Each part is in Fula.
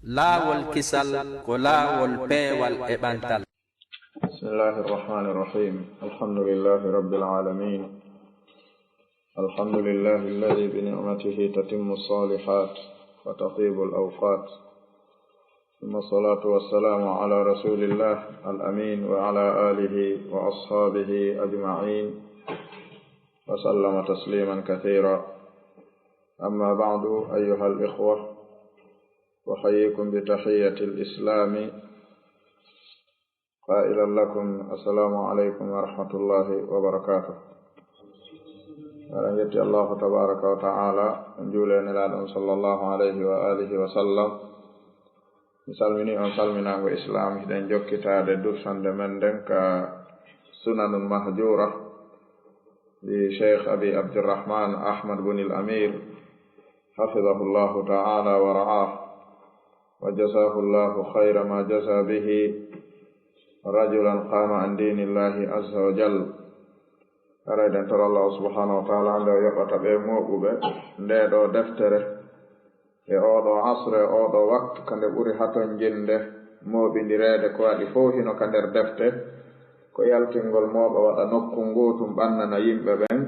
laawol kisal ko laawol peewal e ɓantal. Bismillahir Rahmanir Rahim. Alhamdulillahi Rabbil Alamin. Alhamdulillahi alladhi bi ni'matihi tatimmu as-salihat wa tatibu al-awqat. Thumma salatu wassalamu ala Rasulillah al-amin wa ala alihi wa ashabihi ajma'in. Wa sallama tasliman kathira. Amma ba'du, ayyuhal ikhwah, وحييكم بتحية الإسلام قائلا لكم السلام عليكم ورحمة الله وبركاته. ورحمة الله تبارك وتعالى نجولين لأن صلى الله عليه وآله وسلم نسلمني ونسلمنا وإسلام هدن جو كتاب درسان دمندن كسنن مهجورة لشيخ أبي عبد الرحمن أحمد بن الأمير حفظه الله تعالى ورعاه وجزاه الله خير ما جزى به رجلا قام عن دين الله عز وجل. أريد أن ترى الله سبحانه وتعالى عنده يقطع بموقبه ندو دفتره أوضو عصر أوضو وقت كان بوري حتى جنده موبي نريد كوالي فوهي نو كان دفته كو يالكنغول موبا وطا نكونغوتم باننا يمبه بن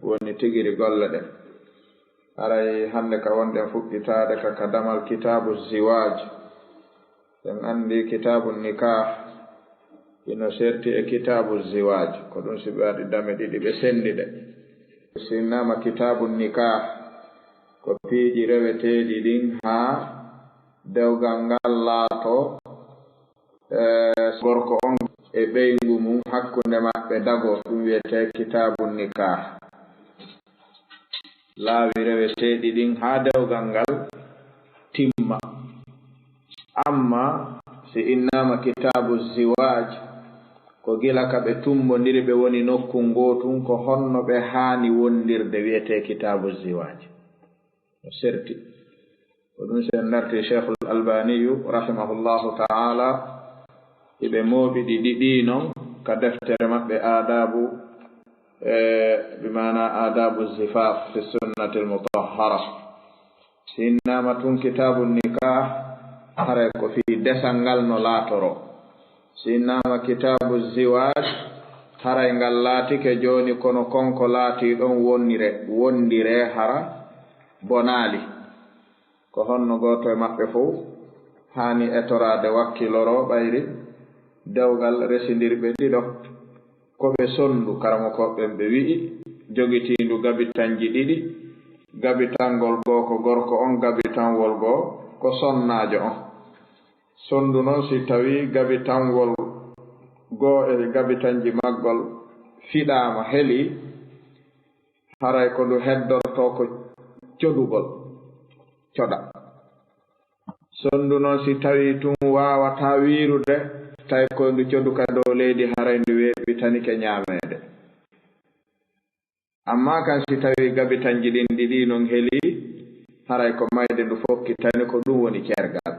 وني تيغيري غولده. aray hande ka wonde fuɗɗitaade ka damal kitabu ziwaj. En andi kitabu nikah ino serti e kitabu ziwaj ko ɗum si ɓe waɗi dame ɗiɗi ɓe sendide. Sinnama kitabu nikah ko piiji reweteeɗi ɗin haa dewgal ngal laato gorko on e ɓeyngu mum hakkunde maɓɓe dago, ɗum wiyete kitabu nikah. laawi reweteeɗi ɗin haa dewgal ngal timma. Amma si innama kitabu ziwaj ko gila ka ɓe tummondiri ɓe woni nokku ngootum ko honno ɓe haani wondirde wiyete kitabu ziwaj o serti ko ɗum sen narti cheikhul albaniyu rahimahullahu ta'ala iɓe mooɓiɗi ɗiɗi non ka deftere maɓɓe adabu بمعنى آداب الزفاف في السنة المطهرة. سينما تون كتاب النكاح حرق في دسنغال نولاترو. سينما كتاب الزواج حرق لاتي كجوني كونو كونكو لاتي دون وندire hara bonali ko honno goto e mabbe fu hani etorade wakkiloro ɓayri dewgal resindirɓe ɗiɗo ko ɓe sondu karamo koɓɓen ɓe wi'i jogitindu gabitanji ɗiɗi, gabitangol goo ko gorko on, gabitangol goo ko sonnajo on. Sondu noon si tawi gabitangol goo e gabitanji maggol fiɗama heli haray ko ndu heddorto ko codugol coda. Sondu noon si tawi tun wawata wirude tay ko ndu coduka dow leydi haray ndu weeɓi tani ke ñaamede. Amma kan si tawi gabitanji ɗin ɗiɗi non heli haray ko mayde ndu fokki tani ko ɗum woni kergal.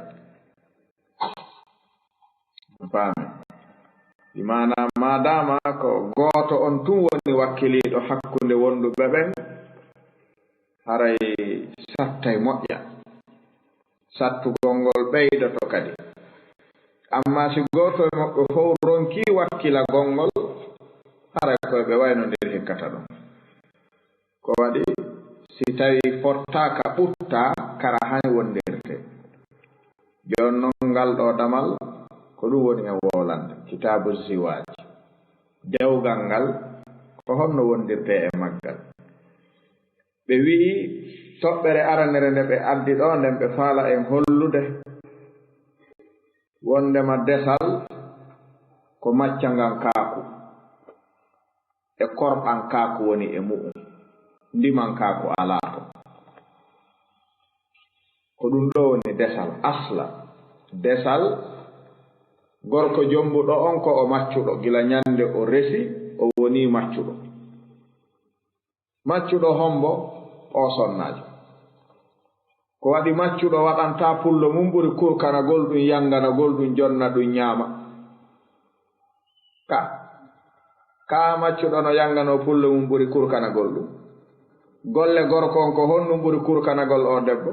Faami imana madama ko gooto on tun woni wakkiliɗo hakkunde wonduɓe ɓen haray sattay moƴƴa, sattugol ngol ɓeydoto kadi. Amma si goto e maɓɓe fof ronki wakkila gongol haray koye ɓe wayno nder hikkata ɗum. Ko waɗi si tawi fottaka ɓutta kara hani wondirte. Jon noon ngal ɗo damal ko ɗum woni e wolande kitabu ziwaj. Dewgal ngal ko honno wondirte e maggal. Ɓe wi'i toɓɓere aranere nde ɓe addi ɗo nden ɓe faala en hollude wondema desal ko maccangan kaaku e korɓan kaaku woni e mu'um, ndiman kaaku alaato. Ko ɗum ɗo woni desal asla. Desal gorko jombuɗo on ko o maccuɗo gila nyande o resi o woni maccuɗo. Maccuɗo hombo o sonnajo. Ko waɗi maccuɗo waɗanta pullo mum ɓuri kurkanagol ɗum yanganagol ɗum jonna ɗum ñaama. Ka maccuɗo no yangano pullo mum ɓuri kurkanagol ɗum. Golle gorko on ko honnum ɓuri kurkanagol o debbo.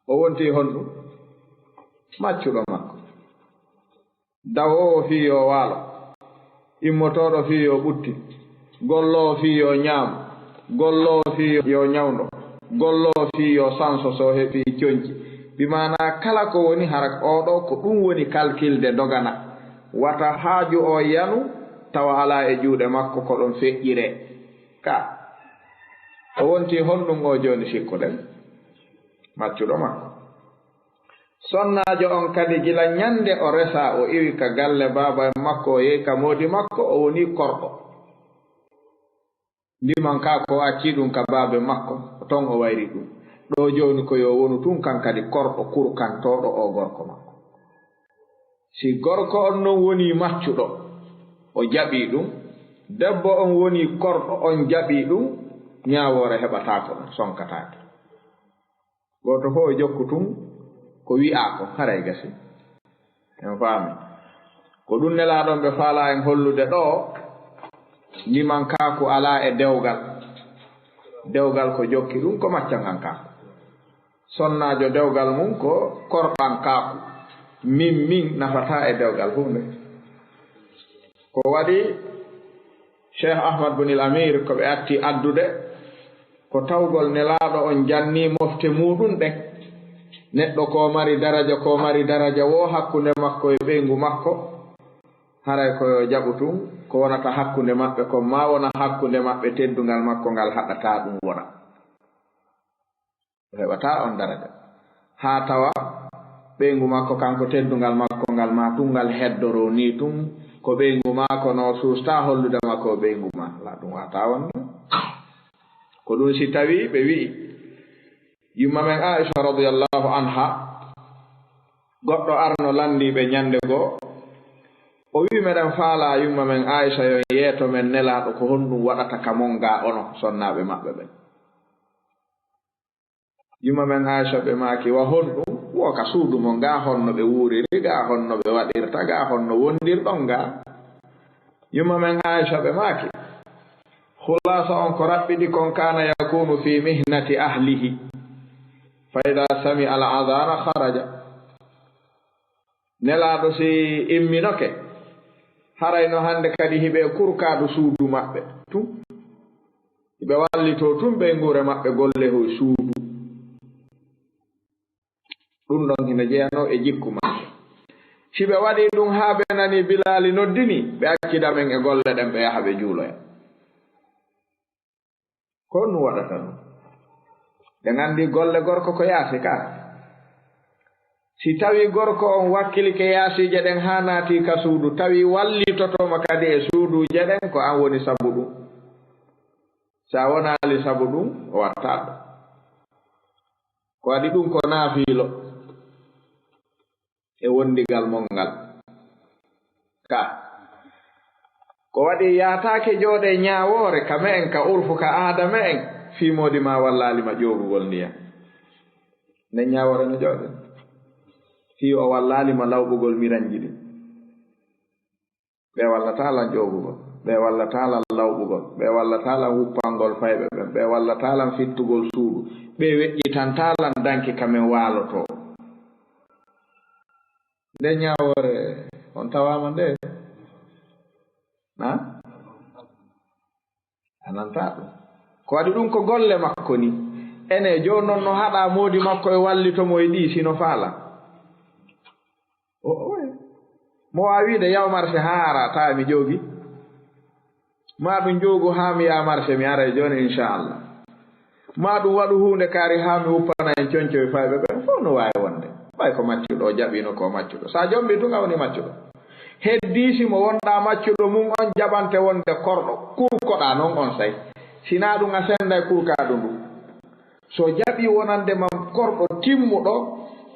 o wonti honɗum maccuɗo makko dawowo fii yo waalo immotoɗo fii yo ɓutti gollowo fii yo ñaam gollowo fii yo ñawdo gollowo fii yo sanso so heɓi coñci bimana kala ko woni hara oɗo ko ɗum woni kalkilde dogana wata haaju o yanu tawa ala e juuɗe makko ko ɗon feƴƴire ka o wonti honɗum o joni sikkuɗen maccuɗo makko sonnajo on kadi gila ñande o resa o iwi ka galle baba makko o yehi ka moodi makko o woni korɗo ndiman ka ko acci ɗum ka baabe makko ton o wayri ɗum ɗo joni ko yo wonu tun kan kadi korɗo kurkantoɗo o gorko makko si gorko on non woni maccuɗo o jaɓi ɗum debbo on woni korɗo on jaɓi ɗum ñawore heɓatako ɗum sonkatake goto fof o jokku tun ko wi'a ko haray gasi en faami ko ɗum nelaɗon ɓe faala en hollude ɗo ndiman kaku ala e dewgal ko jokki ɗum ko maccangan kaku sonnajo dewgal mum ko korɗan kaku min nafata e dewgal hunde ko waɗi Cheikh Ahmad bin al-Amir ko ɓe atti addude ko tawgol nelaɗo on janni mofte muɗum ɗen neɗɗo ko mari daraja wo hakkunde makko e ɓeygu makko haray koyo jaɓu tun ko wonata hakkunde maɓɓe ko ma wona hakkunde maɓɓe teddugal makko ngal haɗata ɗum wona o heɓata on daraja ha tawa ɓeygu makko kanko teddugal makko ngal ma tungal heddoro ni tun ko ɓeygu makko no susta hollude makko ɓeygu ma la ɗum wata wonno ko ɗum si tawi ɓe wi'i yumma men Aisha radiyallahu anha goɗɗo arno landiɓe ñande goo o wi meɗen faala yumma men Aisha yo yeeto men nelaɗo ko honɗum waɗata ka monga ono sonnaɓe maɓɓe ɓen yumma men Aisha ɓe maaki wa honɗum wo ka suudu mo nga honno ɓe wuuriri ga honno ɓe waɗirta ga honno wondirɗon ga yumma men Aisha ɓe maaki khulasa on ko raɓɓiɗi kon kana yakunu fi mihnati ahlihi fa ida sami al adana kharaja nelaɗo si imminoke harayno hande kadi hiɓe kurkaɗo suudu maɓɓe tun hiɓe wallito tun ɓe ngure maɓɓe golle ho suudu ɗum ɗon hina jeyano e jikku maɓɓe si ɓe waɗi ɗum ha ɓe nani Bilali noddini ɓe accida men e golle ɗen ɓe yaha ɓe juuloya ko ɗum waɗata ɗum ɓe gandi golle gorko ko yaasi ka si tawi gorko on wakkilike yaasije ɗen ha naati ka suudu tawi wallitotoma kadi e suuduje ɗen ko an woni sabu ɗum sa wonali sabu ɗum o watta ɗum ko waɗi ɗum ko naafiilo e wondigal mongal ka ko waɗi yaatake jooɗe ñaawore kame en ka urfu ka aadama en fiimodi ma wallalima ƴoogugol ndiyam nden ñaawore no jooɗe fi o wallalima lawɓugol miranji ɗin ɓe wallata lan ƴoogugol ɓe wallata lan lawɓugol ɓe wallata lan wuppangol fayɓe ɓen ɓe wallata lan fittugol suudu ɓe weƴƴitanta lan danki kamen waaloto nde ñaawore on tawama nde ananta ɗum ko waɗi ɗum ko golle makko ni ene joni noon no haɗa moodi makko e wallitomo e ɗi sino faala mo wawide yaw marché ha ara ta mi joogi ma ɗum joogu ha mi ya marché mi ara e joni inchallah ma ɗum waɗu hunde kaari ha mi wuppana en coñco e fayɓe ɓen fof no wawi wonde ɓay ko maccuɗo jaɓino ko maccuɗo sa jombi tunga woni maccuɗo heddiisi mo wonɗa maccuɗo mum on jaɓante wonde korɗo kurkoɗa noon on say sina ɗum a senda e kurkaɗo ndu so jaɓi wonande mam korɗo timmuɗo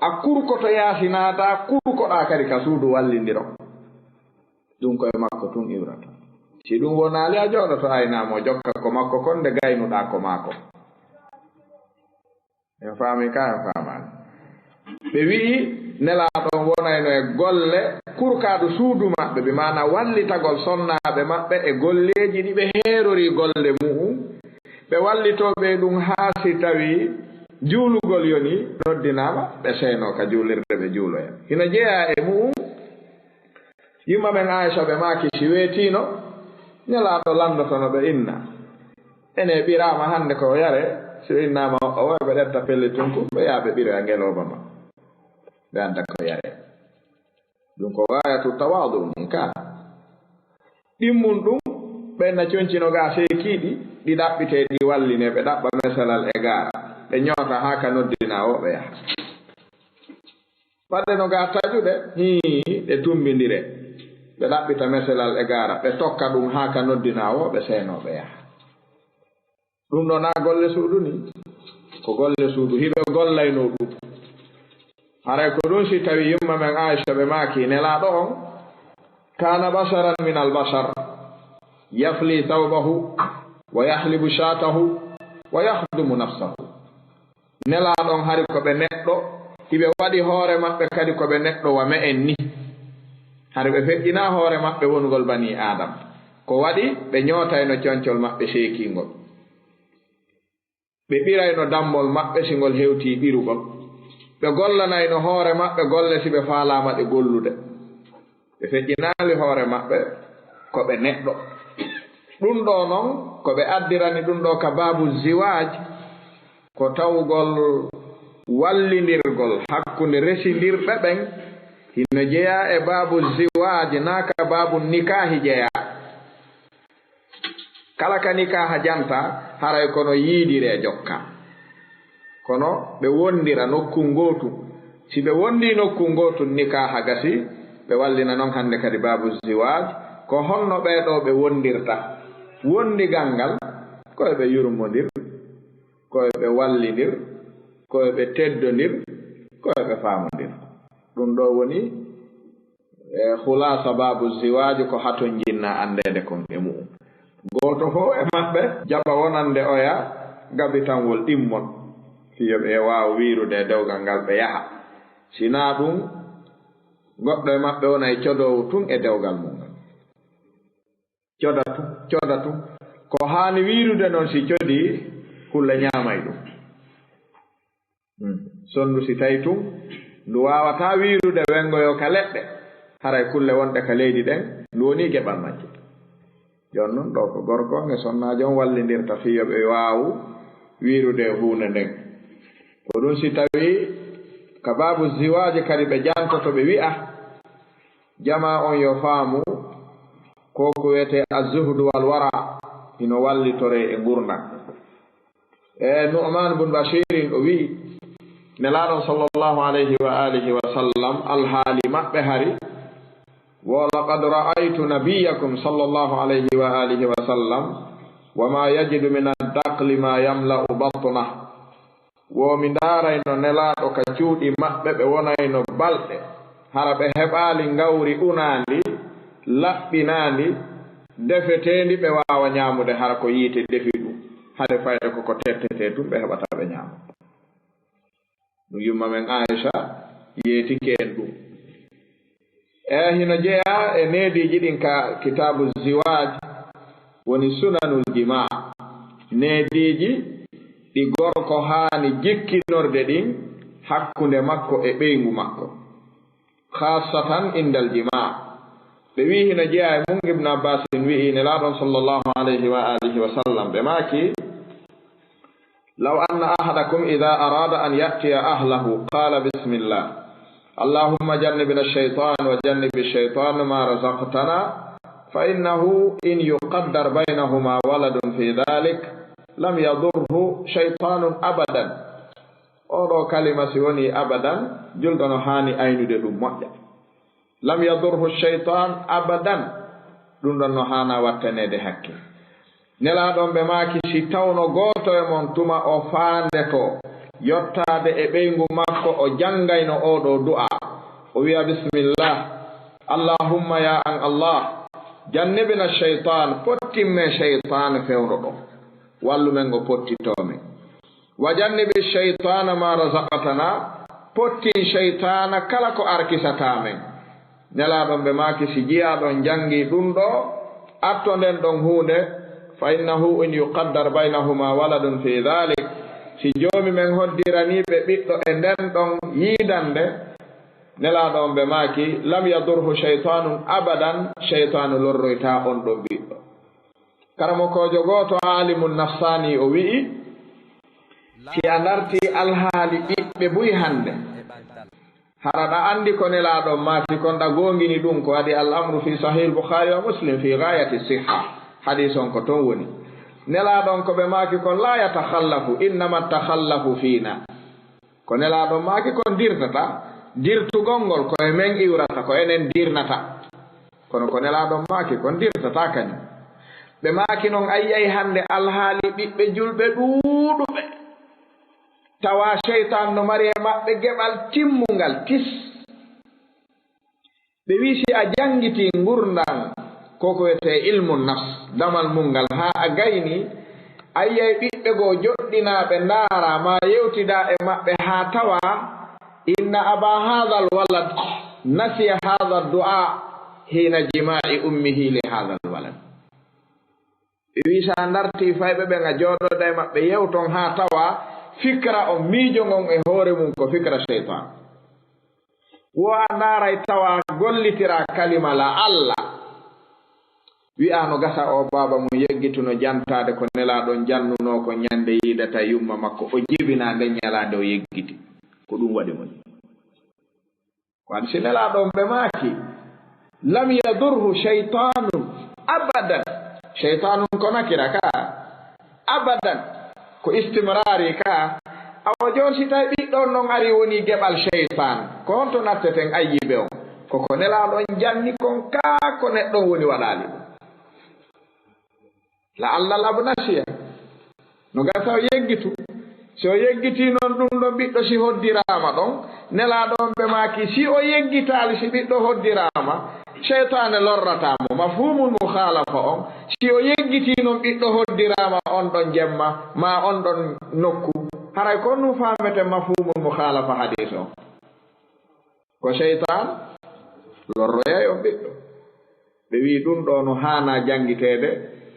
a kurkoto yaasinata kurkoɗa kadi ka suudu wallindiro ɗum koye makko tun iwrata si ɗum wonali a jooɗoto aynamo jokka ko makko kon nde gaynuɗa ko maako en faami ka en faamani ɓe wi'i nelaɗon wonayno e golle kurkaɗo suudu maɓɓe ɓe mana wallitagol sonnaɓe maɓɓe e golleji ɗi ɓe heerori golle mu'um ɓe wallitoɓe ɗum haa si tawi juulugol yoni noddinama ɓe seyno ka juulirde ɓe juuloya hina jeeya e mu'um yumma men Aisha ɓe maaki si weetino nelaɗo landotono ɓe inna ene ɓirama hande ko yare so innama o wawi ɓe ɗetta pelle tunku ɓe yaaɓe ɓiroya ngeloba ma ɓe anda ko yare ɗum ko wayatu tawadu mum ka ɗimmun ɗum ɓenna concino ga seekiiɗi ɗi ɗaɓɓite ɗi walline ɓe ɗaɓɓa mesalal e gaara ɓe ñoota haa ka noddina o ɓe yaha wadde no ga tajuɗe ɗe tumbindire ɓe ɗaɓɓita mesalal e gaara ɓe tokka ɗum haa ka noddina o ɓe seeno ɓe yaha ɗum ɗo na golle suudu ni ko golle suudu hiɓe gollayno ɗum haray ko ɗum si tawi yumma men Aisha ɓe maaki nelaaɗo on kana basaran min albasar yafli thawbahu wa yahlibu shatahu wa yahdumu nafsahu nelaaɗon hari ko ɓe neɗɗo hiɓe waɗi hoore maɓɓe kadi ko ɓe neɗɗo wa me en ni hari ɓe feƴƴina hoore maɓɓe wongol bani adam ko waɗi ɓe ñootayno concol maɓɓe seekingol ɓe ɓirayno dammol maɓɓe singol hewti ɓirugol ɓe gollanayno hoore maɓɓe golle si ɓe faalama ɗe gollude ɓe feƴƴinaali hoore maɓɓe ko ɓe neɗɗo ɗum ɗo noon ko ɓe addirani ɗum ɗo ka baabu ziwaj ko tawgol wallindirgol hakkunde resindirɓe ɓen hino jeeya e baabu ziwaj naa ka baabu nikahi jeeya kala ka nikaha janta haray kono yiidire jokka kono ɓe wondira nokku ngootu si ɓe wondi nokku ngootu nikaha gasi ɓe wallina noon hannde kadi baabu ziwaj ko honno ɓeeɗo ɓe wondirta wondigal ngal koye ɓe yurmodir koye ɓe wallidir koye ɓe teddodir koye ɓe faamodir ɗum ɗo woni hulasa baabu ziwaj ko haton jinna andede kon e mu'um gooto fof e maɓɓe jaɓa wonande oya gabitanwol ɗimmon fiyo ɓe waawa wiirude dewgal ngal ɓe yaha sina ɗum goɗɗo e maɓɓe wona e codowo tun e dewgal mum ngal coda tun ko haani wiirude noon si codi hulle ñaamay ɗum sonndu si tawi tun ndu waawata wiirude wengoyo ka leɗɗe haray kulle wonɗe ka leydi ɗen ndu woni geɓal majje jon noon ɗo ko gorko e sonnaajo on wallindirta fiyo ɓe waawu wiirude huunde nden ko ɗum si tawi ka baabu ziwaaji kadi ɓe jantoto ɓe wi'a jama on yo faamu ko ko wiyete azuhdu wal wara ino wallitore e gurdam Nu'man bun Bashirin o wi'i nelaaɗo sallallahu alayhi wa alihi wa sallam alhaali maɓɓe hari ولقد رأيت نبيكم صلى الله عليه وآله وسلم وما يجد من الدقل ما يملأ بطنه ومن دارين نلاتو كجودي مأبب ونين بلد هرب هبالي غوري أنالي لبنالي دفتيني بواوا نيامو ده هركو ييتي دفيدو هذا فايدة كو تتتتو بهبتا بنيامو نيوم من عائشة ييتي كيندو hino jeeya e neediji ɗin ka kitabu ziwaj woni sunanul jima neediji ɗi gorko haani jikkinorde ɗin hakkunde makko e ɓeyngu makko khasatan indal jima ɓe wi hino jeeya e mum ibne abbasin wi'i nelaaɗon sallllahu alayhi wa alihi wa sallam ɓe maaki law anna ahadakum ida arada an ya'tiya ahlahu qala bismillah اللهم جنبنا الشيطان وجنب الشيطان ما رزقتنا فإنه إن يقدر بينهما ولد في ذلك لم يضره شيطان أبدا أو كلمة سيوني أبدا جلدنا هاني أين دلو مؤجة لم يضره الشيطان أبدا جلدنا هانا واتني دي حكي نلا دون بماكي شيطان غوتو يمونتما أو فاندتو yottaade e ɓeyngu makko o jangayno oɗo du'a o wiya bismillah allahumma ya an allah jannibina shaytan pottimme shaytan fewro ɗo wallumen go pottitomen wa jannibi shaytana ma razaqatana pottin shaytana kala ko arkisatamen nelaɗon ɓe maaki si jiyaɗon jangi ɗum ɗo atto nden ɗon hunde fa innahu in yuqaddar baynahuma waladun fi dhalik si joomi men hoddiraniɓe ɓiɗɗo e nden ɗon yiidande nelaaɗo on ɓe maaki lam yadurhu cheytanum abadan cheytanu lorroyta on ɗon ɓiɗɗo. karamo kojo gooto alimu nafsani o wi'i si a darti alhaali ɓiɓɓe buy hannde haraɗa anndi ko nelaaɗon maati kon ɗa goongini ɗum ko waɗi al amru fi sahih Bukhari wa Muslim fi gayati siha hadis on ko ton woni nelaaɗon ko ɓe maaki kon la yatakhallafu innama takhallafu fiina ko nelaaɗon maaki kon dirtata dirtugol ngol koye men iwrata ko enen dirnata kono ko nelaaɗon maaki kon dirtata kañum ɓe maaki noon ayyay hannde alhaali ɓiɓɓe julɓe ɗuuɗuɓe tawa cheytan no mari e maɓɓe geɓal timmungal tis ɓe wi si a janngiti ngurdan koko wiyete ilmu nafs damal mungal ha a gayni ayyay ɓiɓɓe goo joɗɗinaaɓe ndaara ma yewtida e maɓɓe ha tawa inna aba hadha alwalad nasiya hadha du'a hina jima'i ummihi li hadha alwalad ɓe wi sa darti fayɓe ɓe nga jooɗoɗa e maɓɓe yewton ha tawa fikra o miijo ngon e hoore mum ko fikra cheytan wo a ndaaray tawa gollitira kalima la Allah wi'a no gasa o baaba mum yeggituno jantade ko nelaaɗon jannuno ko ñande yiidata yumma makko o jibina nde ñalaande o yeggiti ko ɗum waɗi mon waɗi si nelaaɗon ɓe maaki lam yadurhu cheytanum abadan cheytanum ko nakira ka abadan ko istimrari ka awa joon si tawi ɓiɗɗon noon ari woni geɓal cheytan ko honto natteten ayyiɓe on koko nelaaɗon janni kon ka ko neɗɗon woni waɗaali ɗum la allah labu nasiya no gasa o yeggitu si o yeggiti noon ɗum ɗon ɓiɗɗo si hoddirama ɗon nelaaɗon ɓe maaki si o yeggitaali si ɓiɗɗo hoddirama cheytane lorratamo mafhumul mukhalafa on si o yeggiti noon ɓiɗɗo hoddirama on ɗon jemma ma on ɗon nokku haray ko ɗum famete mafhumul mukhalafa hadis on ko cheytan lorroyay on ɓiɗɗo ɓe wi ɗum ɗo no hana jangitede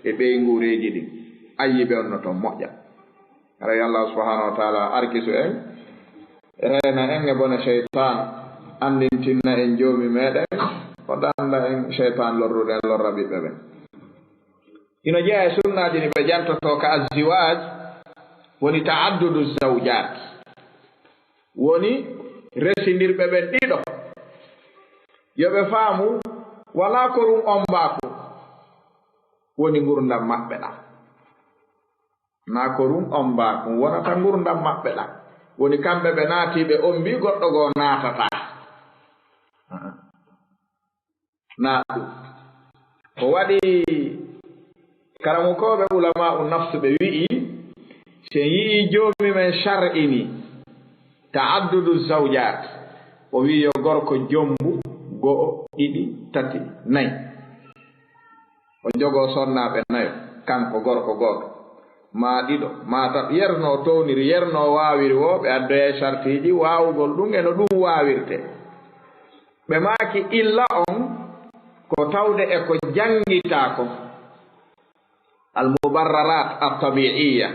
e ɓeygureji ɗin ayyiɓe on no toon moƴƴa haray allah subhanahu wa taala arkisu en reena en e bone cheytan andintinna en joomi meɗen o ɗanda en cheytan lorrude en lorra ɓiɓɓe ɓen ino jeeya e sunnaji ni ɓe jantoto ka azziwaj woni taaddudu zawjat woni resindirɓe ɓen ɗiɗo yoɓe faamu wala ko ɗum on mbaku woni ngurdam maɓɓe ɗam na ko ɗum on mbaku wonata ngurdam maɓɓe ɗam woni kamɓe ɓe naatiɓe on mbi goɗɗo goo naatata na ɗum ko waɗi karamukoɓe ulama u nafsu ɓe wi'i sen yii joomi men shar'ini taaddudu zawjat o wi yo gorko jombu go'o ɗiɗi tati nayi o jogo sonnaɓe nayo kanko gorko goto ma ɗiɗo ma tat yerno towniri yerno wawiri wo ɓe addoya sartiji wawugol ɗum eno ɗum wawirte ɓe maaki illa on ko tawde e ko jangita ko almubarrarat altabiiya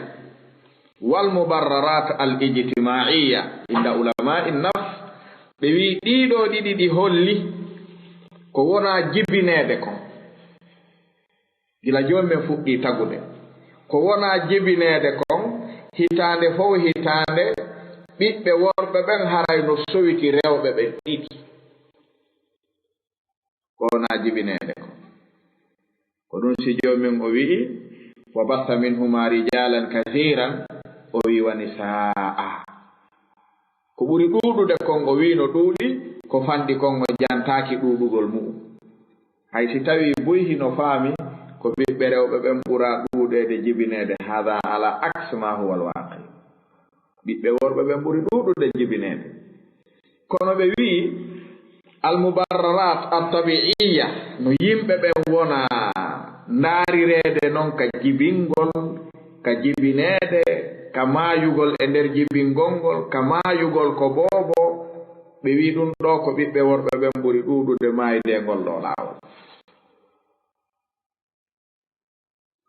walmubarrarat al ijtimaiya inda ulama innaf ɓe wi ɗiɗo ɗiɗi ɗi holli ko wona jibinede kon gila joni men fuɗɗi tagude ko wona jibinede kon hitande fof hitande ɓiɓɓe worɓe ɓen haray no sowiti rewɓe ɓen ɗiɗi ko wona jibinede kon ko ɗum si jomin o wi'i wa bassa minhuma rijalan kathiran o wi wa nisaa ko ɓuri ɗuɗude kon o wi no ɗuuɗi ko fandi kon o jantaki ɗuɗugol muɗum hay si tawi boyhi no faami ko ɓiɓɓe rewɓe ɓen ɓura ɗuuɗede jibinede hada ala aks ma huwa alwaqi ɓiɓɓe worɓe ɓen ɓuri ɗuɗude jibinede kono ɓe wi almubarrarat altabiiya no yimɓe ɓen wona ndaarirede noon ka jibingol ka jibinede ka maayugol e nder jibingolngol ka maayugol ko boobo ɓe wi ɗum ɗo ko ɓiɓɓe worɓe ɓen ɓuri ɗuɗude maayde ngol ɗo laawol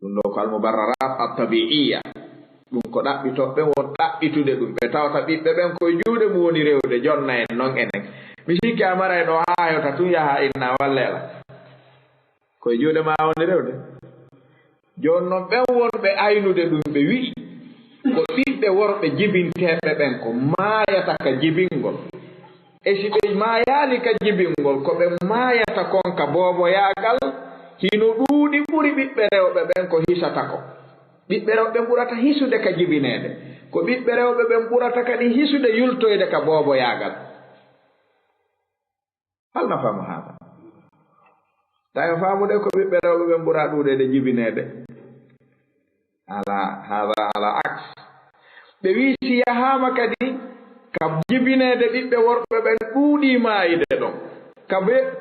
ɗum ɗo ko almubarrarat altabiiya ɗum ko ɗaɓɓitoɓe won ɗaɓɓitude ɗum ɓe tawta ɓiɓɓe ɓen koye juuɗe mum woni rewde jonna en noon enen mi sikki a maray ɗo haayota tun yaha inna wallela koye juuɗe ma woni rewde jooni noon ɓen wonɓe aynude ɗum ɓe wi'i ko ɓiɓɓe worɓe jibinteɓe ɓen ko maayata ka jibingol e si ɓe maayaali ka jibingol ko ɓe maayata kon ka booboyaagal hino ɗuuɗi ɓuri ɓiɓɓe rewɓe ɓen ko hisata ko ɓiɓɓe rewɓe ɓurata hisude ka jibineede ko ɓiɓɓe rewɓe ɓen ɓurata kadi hisude yultoyde ka booboyaagal halna faamu haala tawi faamude ko ɓiɓɓe rewɓe ɓen ɓura ɗuuɗede jibineede ala aks ɓe wii si yahaama kadi ka jibineede ɓiɓɓe worɓe ɓen ɗuuɗii maayide ɗon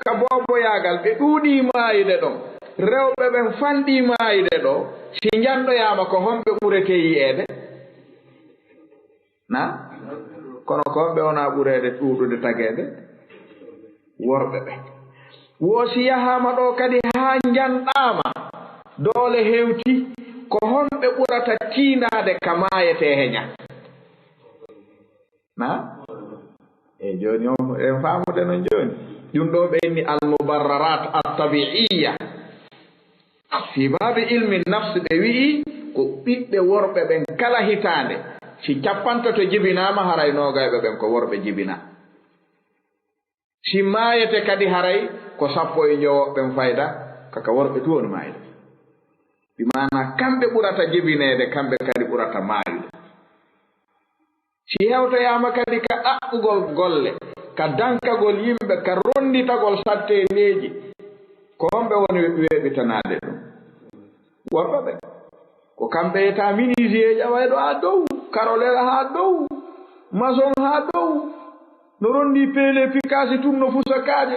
ka booboyaagal ɓe ɗuuɗii maayide ɗon rewɓe ɓen fanɗii maayide ɗo si njanɗoyaama ko honɓe ɓuretee yi'eede na kono ko honɓe wonaa ɓureede ɗuuɗude tageede worɓe ɓen wo si yahaama ɗo kadi haa njanɗaama doole heewti ko honɓe ɓurata tiindaade ka maayetee heña na e jooni o en faamude noon jooni ɗum ɗo ɓe inni almubarrarat attabiiya fi baabi ilmi nafse ɓe wi'i ko ɓiɓɓe worɓe ɓen kala hitaande si cappantato jibinaama haray noogayɓe ɓen ko worɓe jibina si maayete kadi haray ko 10 ɓen fayda kaka worɓe tu woni maayde bi maana kamɓe ɓurata jibineede kamɓe kadi ɓurata maayude si hewtoyaama kadi ka ɗaɓɓugol golle ka dankagol yimɓe ka ronditagol satteneeji ko honɓe woni weeɓitanaade ɗum worɓe ɓe ko kamɓe yeta minisier ƴawayɗo haa dow karolera haa dow maçon haa dow no rondi peele pikasi tun no fusa kaaje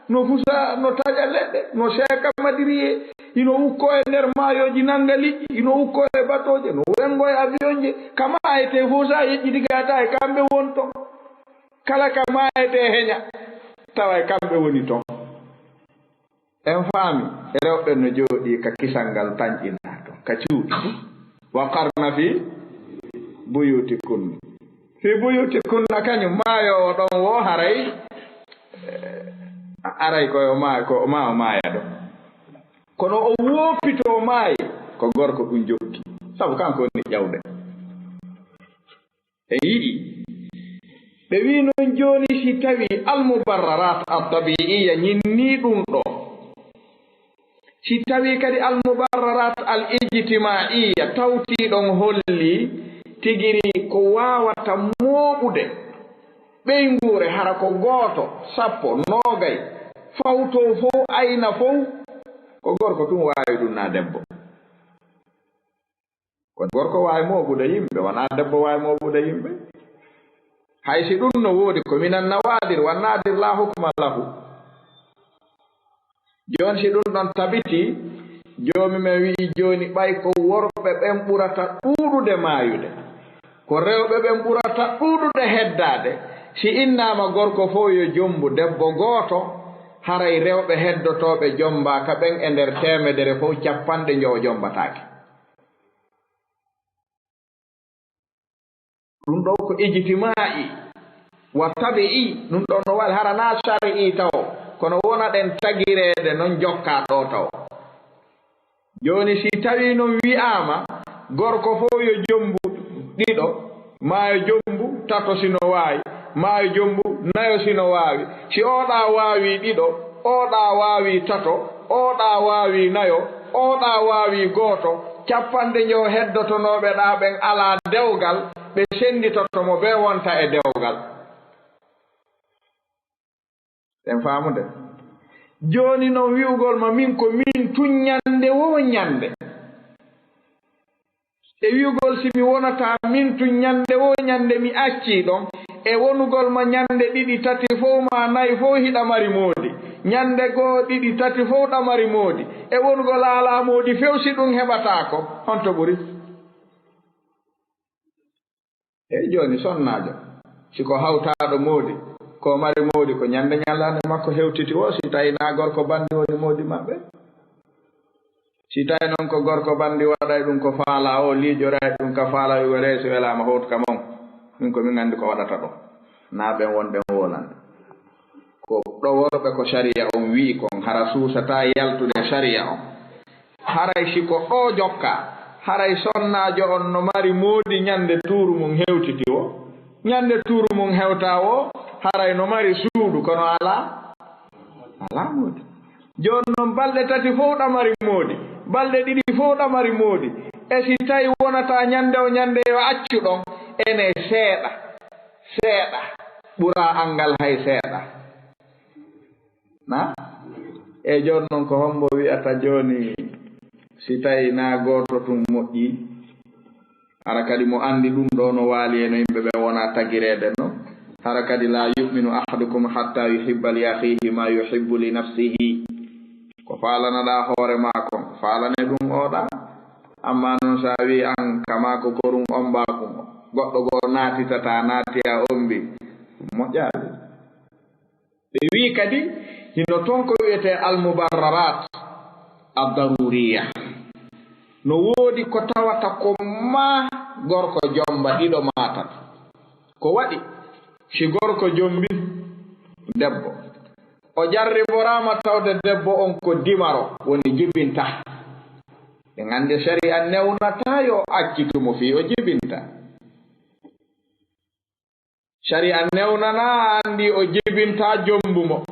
no fusa no taƴa leɗɗe no seeka madirie ino ukko e nder maayoji nanga liƴƴi ino ukko e batoje no wengo e avion je ka maayete fof sa yejjitigata e kamɓe won ton kala ka maayete heña tawa e kamɓe woni ton en faami rewɓe no jooɗi ka kisal ngal tañƴinaa ton ka cuuɗi waqarna fi buyutikunna fi buyutikunna kañum maayo ɗon wo haray aray koyo ko ma o maaya ɗo kono o woopito maayi ko gorko ɗum jokki sabu kanko woni ƴawde e yiɗi ɓe wi noon jooni si tawi almubarrarat attabiiya ñinnii ɗum ɗo si tawi kadi almubarrarat al ijtimaiya tawtii ɗon holli tigiri ko waawata mooɓude ɓeynguure hara ko gooto 10 noogay fawtoo fof ayna fof ko gorko tun waawi ɗum naa debbo ko gorko waawi mooɓude yimɓe wonaa debbo waawi mooɓude yimɓe hay si ɗum no woodi ko minan nawaadir wannaadir laa hukma lahu jooni si ɗum ɗon tabiti joomi men wi'i jooni ɓay ko worɓe ɓen ɓurata ɗuuɗude maayude ko rewɓe ɓen ɓurata ɗuuɗude heddaade si innaama gorko fof yo jombu debbo gooto haray rewɓe heddotooɓe jombaaka ɓen e nder temedere fof 50 jombataake ɗum ɗo ko ijtimaa'i wa tabi'i ɗum ɗo no waɗi haranaa sari'i taw kono wona ɗen tagireede noon jokkaa ɗo taw jooni si tawii noon wi'aama gorko fof yo jombu 2 maayo jombu 3 sino waawi maayo jombu 4 sino waawi si oɗaa waawi 2 oɗaa waawi 3 oɗaa waawi 4 oɗaa waawi 1 50 heddotonooɓe ɗaa ɓen alaa dewgal ɓe senditoto mo ɓe wonta e dewgal en faamude jooni noon wi'ugol ma min ko min tun ñannde wo ñannde e wi'ugol si mi wonata min tun ñannde wo ñannde mi accii ɗon e wonugol ma ñannde 2 3 fof ma 4 fof hiɗa mari moodi ñannde 1 2 3 fof ɗa mari moodi e wonugol alaa moodi few si ɗum heɓataa ko honto ɓuri eyi jooni sonnaajo siko hawtaaɗo moodi ko mari moodi ko ñannde ñallande makko hewtiti o si tawi naa gorko banndi woni moodi maɓɓe si tawi noon ko gorko bandi waɗay ɗum ko faala o liijoray ɗum ka faala yo reeso welama howto ka mon min ko min anndi ko waɗata ɗo naa ɓen wonɓen wolande ko ɗo worɓe ko sharia on wii kon hara suusata yaltude sharia on haray siko ɗo jokka haray sonnaajo on no mari moodi ñande tuuru mum hewtiti o ñande tuuru mum hewta o haray no mari suudu kono ala moodi jooni noon balɗe tati fof ɗamari moodi balɗe ɗiɗi fof ɗamari moodi e si tawi wonata ñande o ñande yo accu ɗon ene seeɗa ɓura angal hay seeɗa na e jooni noon ko hombo wi'ata jooni si tawi na gooto tun moƴƴi hara kadi mo anndi ɗum ɗo no waali eno yimɓe ɓe wona tagireede no hara kadi la yuminu ahadukum hatta yuhibba li akhihi ma yuhibbu li nafsihi ko faalanaɗa hoore maako faalane ɗum oɗa amma noon sa wi an kama ko korum ombakum goɗɗo goo naatitata naatiya ombi moƴƴaade ɓe wi kadi hino toon ko wiyete almubarrarat addaruriya no woodi ko tawata ko ma gorko jomba ɗiɗo matata ko waɗi si gorko jombi debbo o jarriborama tawde debbo on ko dimaro woni jibinta ɓe gandi sharia newnata yo accitumo fi o jibinta sharia newnana andi o jibinta jombumo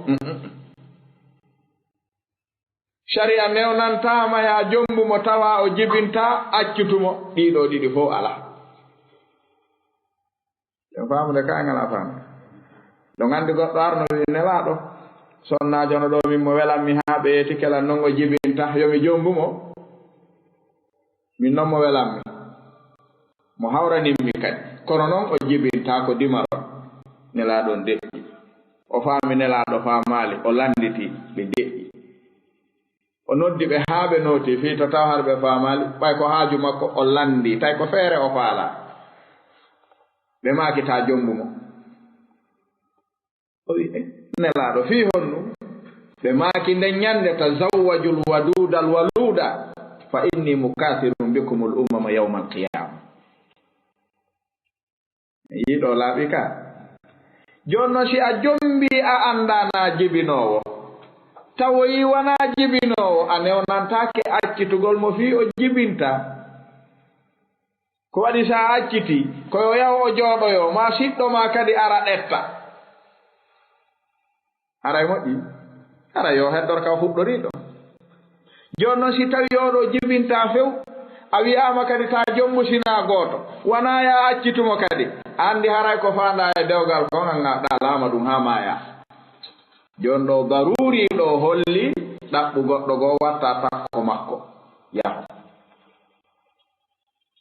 sharia newnantama ya jombumo tawa o jibinta accutumo ɗiɗo ɗiɗi fof ala en famude ka ngala famu ɗo gandi goɗɗo arno wi nelaɗo sonnaajo no ɗo min mo welanmi haa ɓe yeti kelan noon o jibinta yomi jombumo min noon mo welanmi mo hawraninmi kadi kono noon o jibinta ko dimaro nelaɗon deƴƴi o faami nelaɗo faamaali o landiti ɓe deƴƴi o noddi ɓe haa ɓe nooti fii to taw har ɓe faamaali ɓay ko haaju makko o landi tawi ko feere o faala ɓe maakita jombumo o wi nelaɗo fii honnu ɓe maaki nden ñande tazawwajul wadudal waluda fa inni mukathirun bikumul ummama yawma alqiyama yiɗo laaɓi ka jonno si a jombi a andana jibinowo tawoyi wona jibinowo a newnantake accitugol mo fii o jibinta ko waɗi sa acciti koyo yaw o jooɗoyo ma siɗɗo ma kadi ara ɗetta haray moƴƴi hara yo heddor ka fuɗɗoriɗo joni noon si tawi oɗo jibinta few a wiyama kadi ta jombusina gooto wona ya accitumo kadi andi haray ko fanda e dewgal kon angaɗa laama ɗum ha maya joni ɗo daruri ɗo holli ɗaɓɓu goɗɗo goo watta takko makko yaho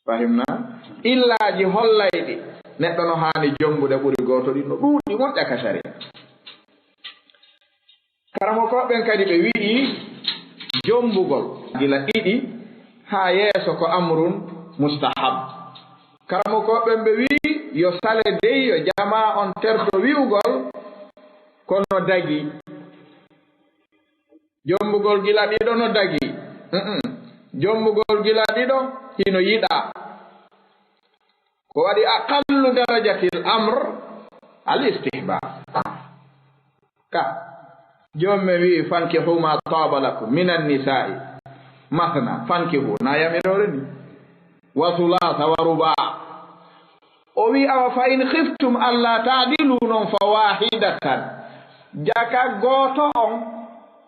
fahimna illaji hollayɗi neɗɗo no hani jombude ɓuri gooto ɗin no ɗuuɗi moƴƴa ka sharia karamo koɓen kadi ɓe wi'i jombugol gila ɗiɗi ha yeeso ko amrun mustahab karamo koɓen ɓe wi'i yo sale dey yo jama on terto wi'ugol kono dagi jombugol gila ɗiɗo no dagi jombugol gila ɗiɗo hino yiɗa ko waɗi aqallu darajatil amr al istihbab ka jomme wi fankihu ma taba lakum minan nisa'i mathna fankihu na yamirore ni wa thulatha wa ruba o wi awa fa in khiftum alla ta'dilu non fa wahidatan jaka goto on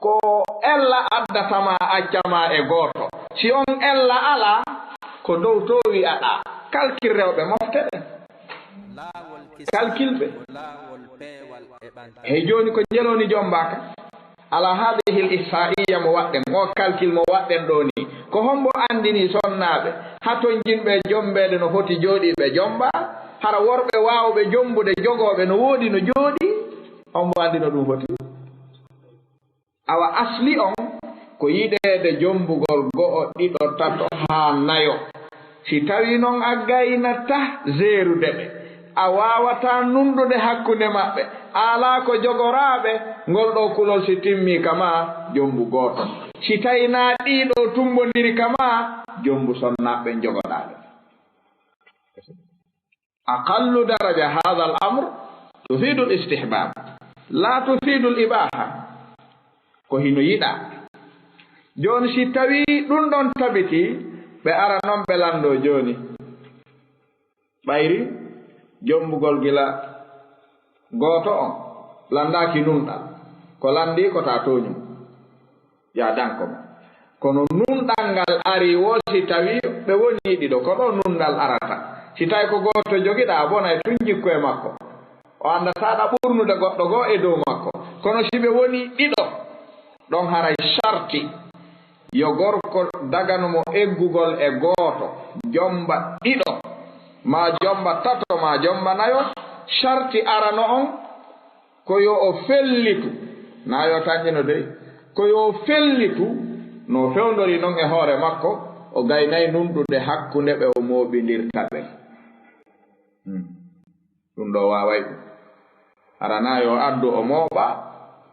ko ella addatama accama e goto si on ella ala ko dow to wi aɗa kalkil rewɓe mofteɗen kalkilɓe hey joni ko jeloni jombaka ala hadihi l ihsaiya mo waɗɗen o calcul mo waɗɗen ɗo ni ko hombo andini sonnaɓe haton jinɓe jombede no foti jooɗiɓe jomba hara worɓe wawɓe jombude jogoɓe no woodi no jooɗi hombo andino ɗum foti awa asli on ko yiɗede jombugol go'o ɗiɗo tato ha nayo si tawi noon a gaynata zerude ɓe a wawata nundude hakkunde maɓɓe ala ko jogoraɓe ngol ɗo kulol si timmi kama jombu goto si tawi na ɗiɗo tumbodiri kama jombu sonnaɓe jogoɗaɓe aqallu daraja hadha al amr tufidu al istihbab la tufidu al ibaha ko hino yiɗa joni si tawi ɗum ɗon tabiti ɓe ara noon ɓe lando joni ɓayri jombugol gila goto on landaki nunɗal ko landi ko ta toñum ya danko kono nunɗal ngal ari wo si tawi ɓe woni ɗiɗo ko ɗo nunɗal arata si tawi ko goto jogiɗa bona e tun jikku e makko o andataɗa ɓurnude goɗɗo goo e dow makko kono si ɓe woni ɗiɗo ɗon haray sarti yo gorko daganumo eggugol e goto jomba ɗiɗo ma jomba tato ma jomba nayo sarti arano on ko yo o fellitu nayo tañƴino dey ko yo fellitu no fewdori noon e hoore makko o gaynayi nunɗude hakkunde ɓe o moɓidirta ɓe ɗum ɗo waway ɗum arana yo addu o mooɓa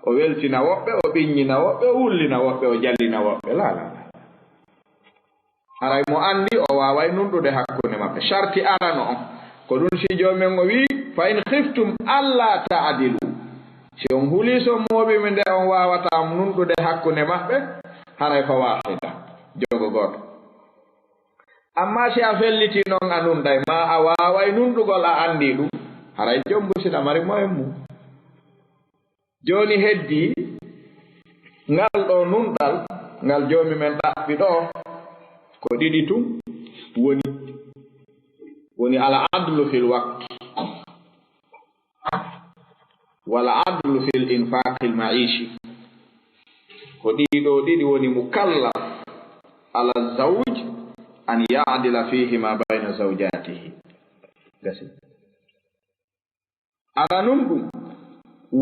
o weltina woɓɓe o ɓiññina woɓɓe o wullina woɓɓe o jallina woɓɓe lala haray mo andi o waway nunɗude hakkunde maɓɓe sarti arano on ko ɗum si jomen o wi fa in khiftum alla ta'dilu si on huliso moɓimi nde on wawata nunɗude hakkunde maɓɓe haray fa wahida jogo goto amma si a felliti noon a nunɗay ma a waway nunɗugol a andi ɗum haray jombu siɗa mari moyen mum joni heddi ngal ɗo nunɗal ngal jomi men ɗaɓɓi ɗo ko ɗiɗi tum woni ala adlu fil waqt wala adlu fil infaqi al ma'ishi ko ɗiɗo ɗiɗi woni mukallaf ala zawj an ya'dila fihi ma bayna zawjatihi gasi ala num ɗum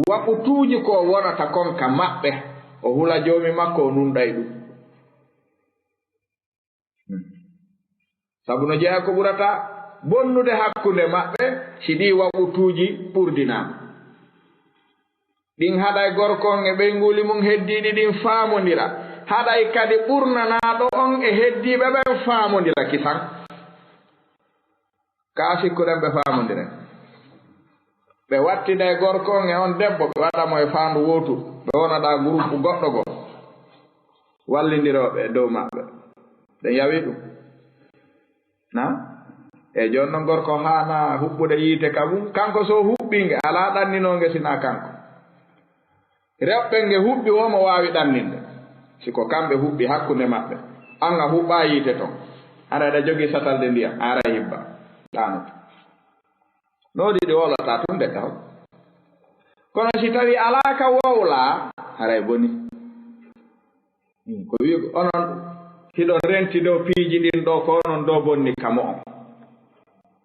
waɓutuji ko wonata konka maɓɓe o hula jomi makko o nunɗay ɗum sabu no jeeya ko ɓurata bonnude hakkunde maɓɓe si ɗi waɓutuji ɓurdinama ɗin haɗay gorkon e ɓeyguli mum heddiɗi ɗin faamodira haɗay kadi ɓurnanaɗo on e heddiɓe ɓen faamodira kisan ka sikkuɗen ɓe faamodiren ɓe wattida e gorko on e on debbo ɓe waɗamo e faandu wotu ɓe wonaɗa groupe goɗɗo go wallidiroɓe dow maɓɓe ɗen yawi ɗum na e joni noon gorko hana huɓɓude yiite kamum kanko so huɓɓinge ala ɗanninoge sina kanko rewɓe nge huɓɓi womo wawi ɗanninde siko kamɓe huɓɓi hakkunde maɓɓe an a huɓɓa yiite ton ara aɗa jogui satalde ndiyam ara hibba ɗanoto noɗi ɗi wolata tun de taw kono si tawi alaka wowla haray boni ko wi onon hiɗon renti dow piiji ɗin ɗo ko onon ɗo bonni kamo on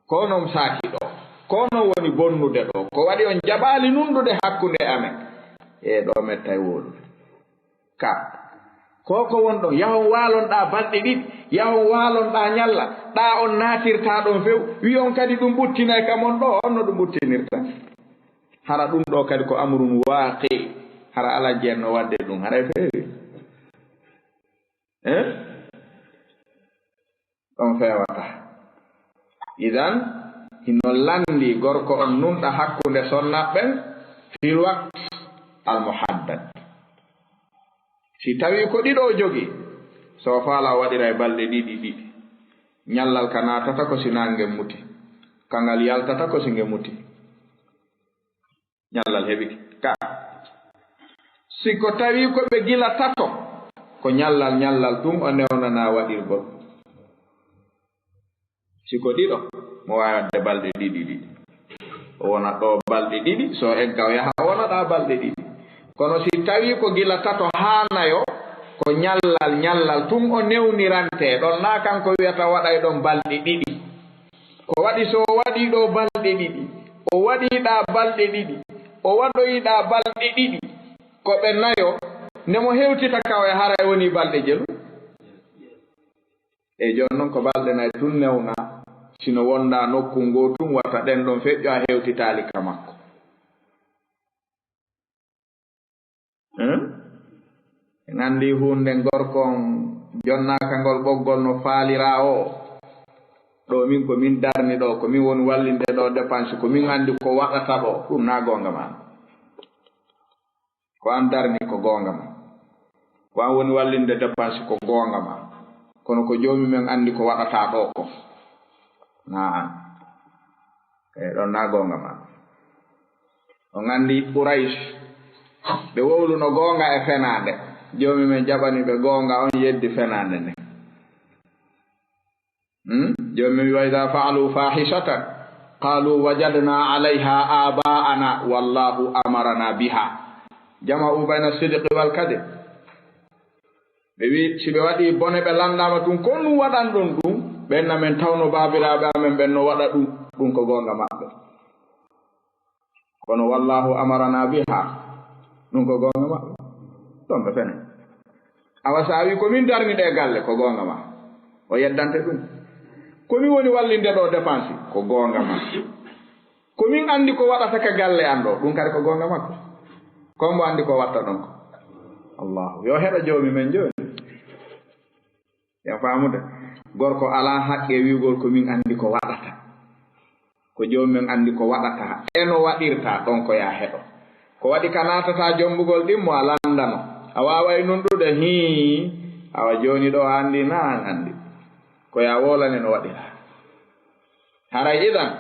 ko onon saaki ɗo ko onon woni bonnude ɗo ko waɗi on jaɓali nundude hakkunde amen e ɗo mettay wolude ka koko wonɗon yahon walonɗa balɗe ɗiɗi yahon walonɗa ñalla ɗa on natirta ɗon few wi on kadi ɗum ɓuttinay kamon ɗo on no ɗum ɓuttinirta hara ɗum ɗo kadi ko amrun waaqi hara ala jeenno wadde ɗum haray feewi ɗon fewata idan hino landi gorko on nunɗa hakkunde sonnaɓɓen fil waqt al muhaddad si tawi ko ɗiɗo jogi so faala waɗira e balɗe ɗiɗi ɗiɗi ñallal ka natata ko sina nge muti kangal yaltata ko si nge muti ñallal heɓiki ka si ko tawi ko ɓe gila tato ko ñallal tum o newnana waɗirgol si ko ɗiɗo mo wawi wadde balɗe ɗiɗi ɗiɗi o wona ɗo balɗe ɗiɗi so egga o yaha wonaɗa balɗe ɗiɗi kono si tawi ko gila tato ha nayo ko ñallal tum o newnirante ɗon na kanko wiyata waɗay ɗon balɗe ɗiɗi ko waɗi so waɗi ɗo balɗe ɗiɗi o waɗiɗa balɗe ɗiɗi o waɗoyiɗa balɗe ɗiɗi ko ɓe nayo nemo hewtita kaw e haray woni balɗe jelu e joni noon ko balɗe nayi tun newna sino wonda nokku ngotum wata den don feƴƴo a hewtitali ka makko ngandi hunde gorkon jonnaka ngol boggol no faalira o ɗo min ko min darni ɗo ko min woni wallinde ɗo dépense ko min andi ko waɗata ɗo ɗum na gonga ma ko an darni ko gonga ma ko an woni wallinde dépense ko gonga ma kono ko joomi men andi ko waɗata ɗo ko na an ɗon na gonga ma o andi Quraish ɓe wowluno gonga e fenade joomi men jaɓani ɓe gonga on yeddi fenade nde joomi wa idha fa'alu fahishatan qalu wajadna 'alayha aba'ana wallahu amarna biha jama'u bayna sidqi wal kadhib ɓe wi si ɓe waɗi bone ɓe landama ɗum ko ɗum waɗan ɗon ɗum ɓenna men tawno babiraɓe amen ɓen no waɗa ɗum ko gonga maɓɓe kono wallahu amarna biha ɗum ko gonga maɓɓe ɗon ɓe fene awa sa wi komin darni ɗe galle ko gonga ma o yeddante ɗum komin woni wallinde ɗo dépense ko gonga ma komin andi ko waɗata ka galle an ɗo ɗum kadi ko gonga makko kombo andi ko watta ɗon ko allahu yo heɗa joomi men joni ya famude gorko ala haqqe wiugol komin andi ko waɗata ko joomi men andi ko waɗata eno waɗirta ɗon ko ya heɗo ko waɗi ka natata jombugol ɗimmo a landano a waway nunɗude awa joni ɗo andi na an andi ko ya wolane no waɗira haray idan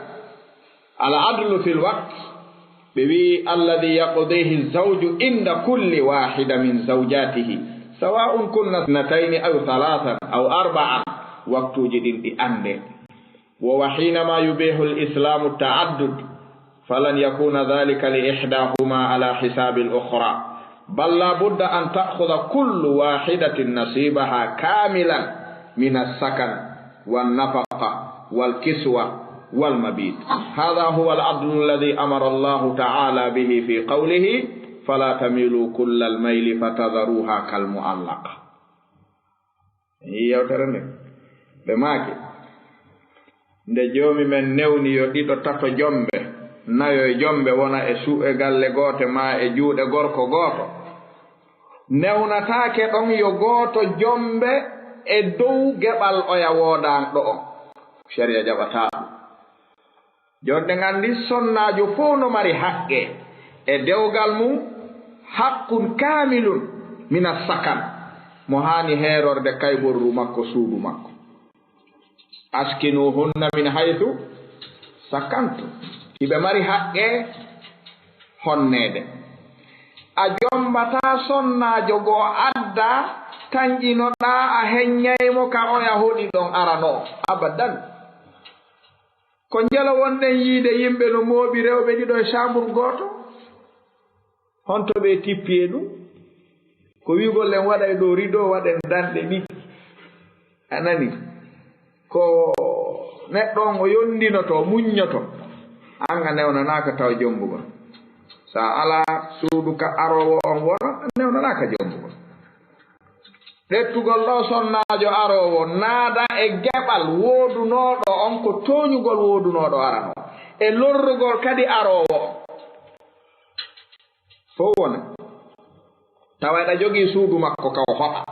ala adlu fil waqt ɓe wi alladhi yaqdihi zawju inda kulli wahida min zawjatihi sawa'un kunna ithnatayn aw thalathan aw arba'an waqtuji ɗin ɗi ande wa hinama yubihu al-islamu ta'addud falan yakuna dhalika li ihdahuma ala hisabi al-ukhra بل لا بد أن تأخذ كل واحدة نصيبها كاملا من السكن والنفقة والكسوة والمبيت هذا هو العدل الذي أمر الله تعالى به في قوله فلا تميلوا كل الميل فتذروها كالمعلقة يوترني بماكي nde joomi men newni yo ɗiɗo tato jombe nayo e jombe wona e suu'e galle goote ma e juuɗe gorko gooto newnataake ɗon yo gooto jombe e dow geɓal oya woodan ɗo on sharia jaɓataa ɗum jonde nganndi sonnaajo fof no mari haqqe e dewgal mum haqqun kaamilun mina sakan mo haani heerorde kayborru makko suudu makko askinuhunna min haythu sakantum iɓe mari haqqe honneede a jombata sonnaajo goo adda tañƴinoɗaa a heññaymo ka oya hoɗi ɗon arano abadan ko njelo wonɗen yiide yimɓe no mooɓi rewɓe ɗiɗo e chambre gooto honto ɓe tippiye ɗum ko wiigol en waɗa e ɗo rido waɗen danɗe ɗi a nani ko neɗɗo on o yondinoto muññoto an a newnanaaka taw jombugol sa ala suudu ka arowo on wona newnanaaka jombugol ɗettugol ɗo sonnaajo arowo naada e geɓal woodunooɗo on ko tooñugol woodunooɗo arano e lorrugol kadi arowo fof wona tawa eɗa jogii suudu makko ka o hoɗa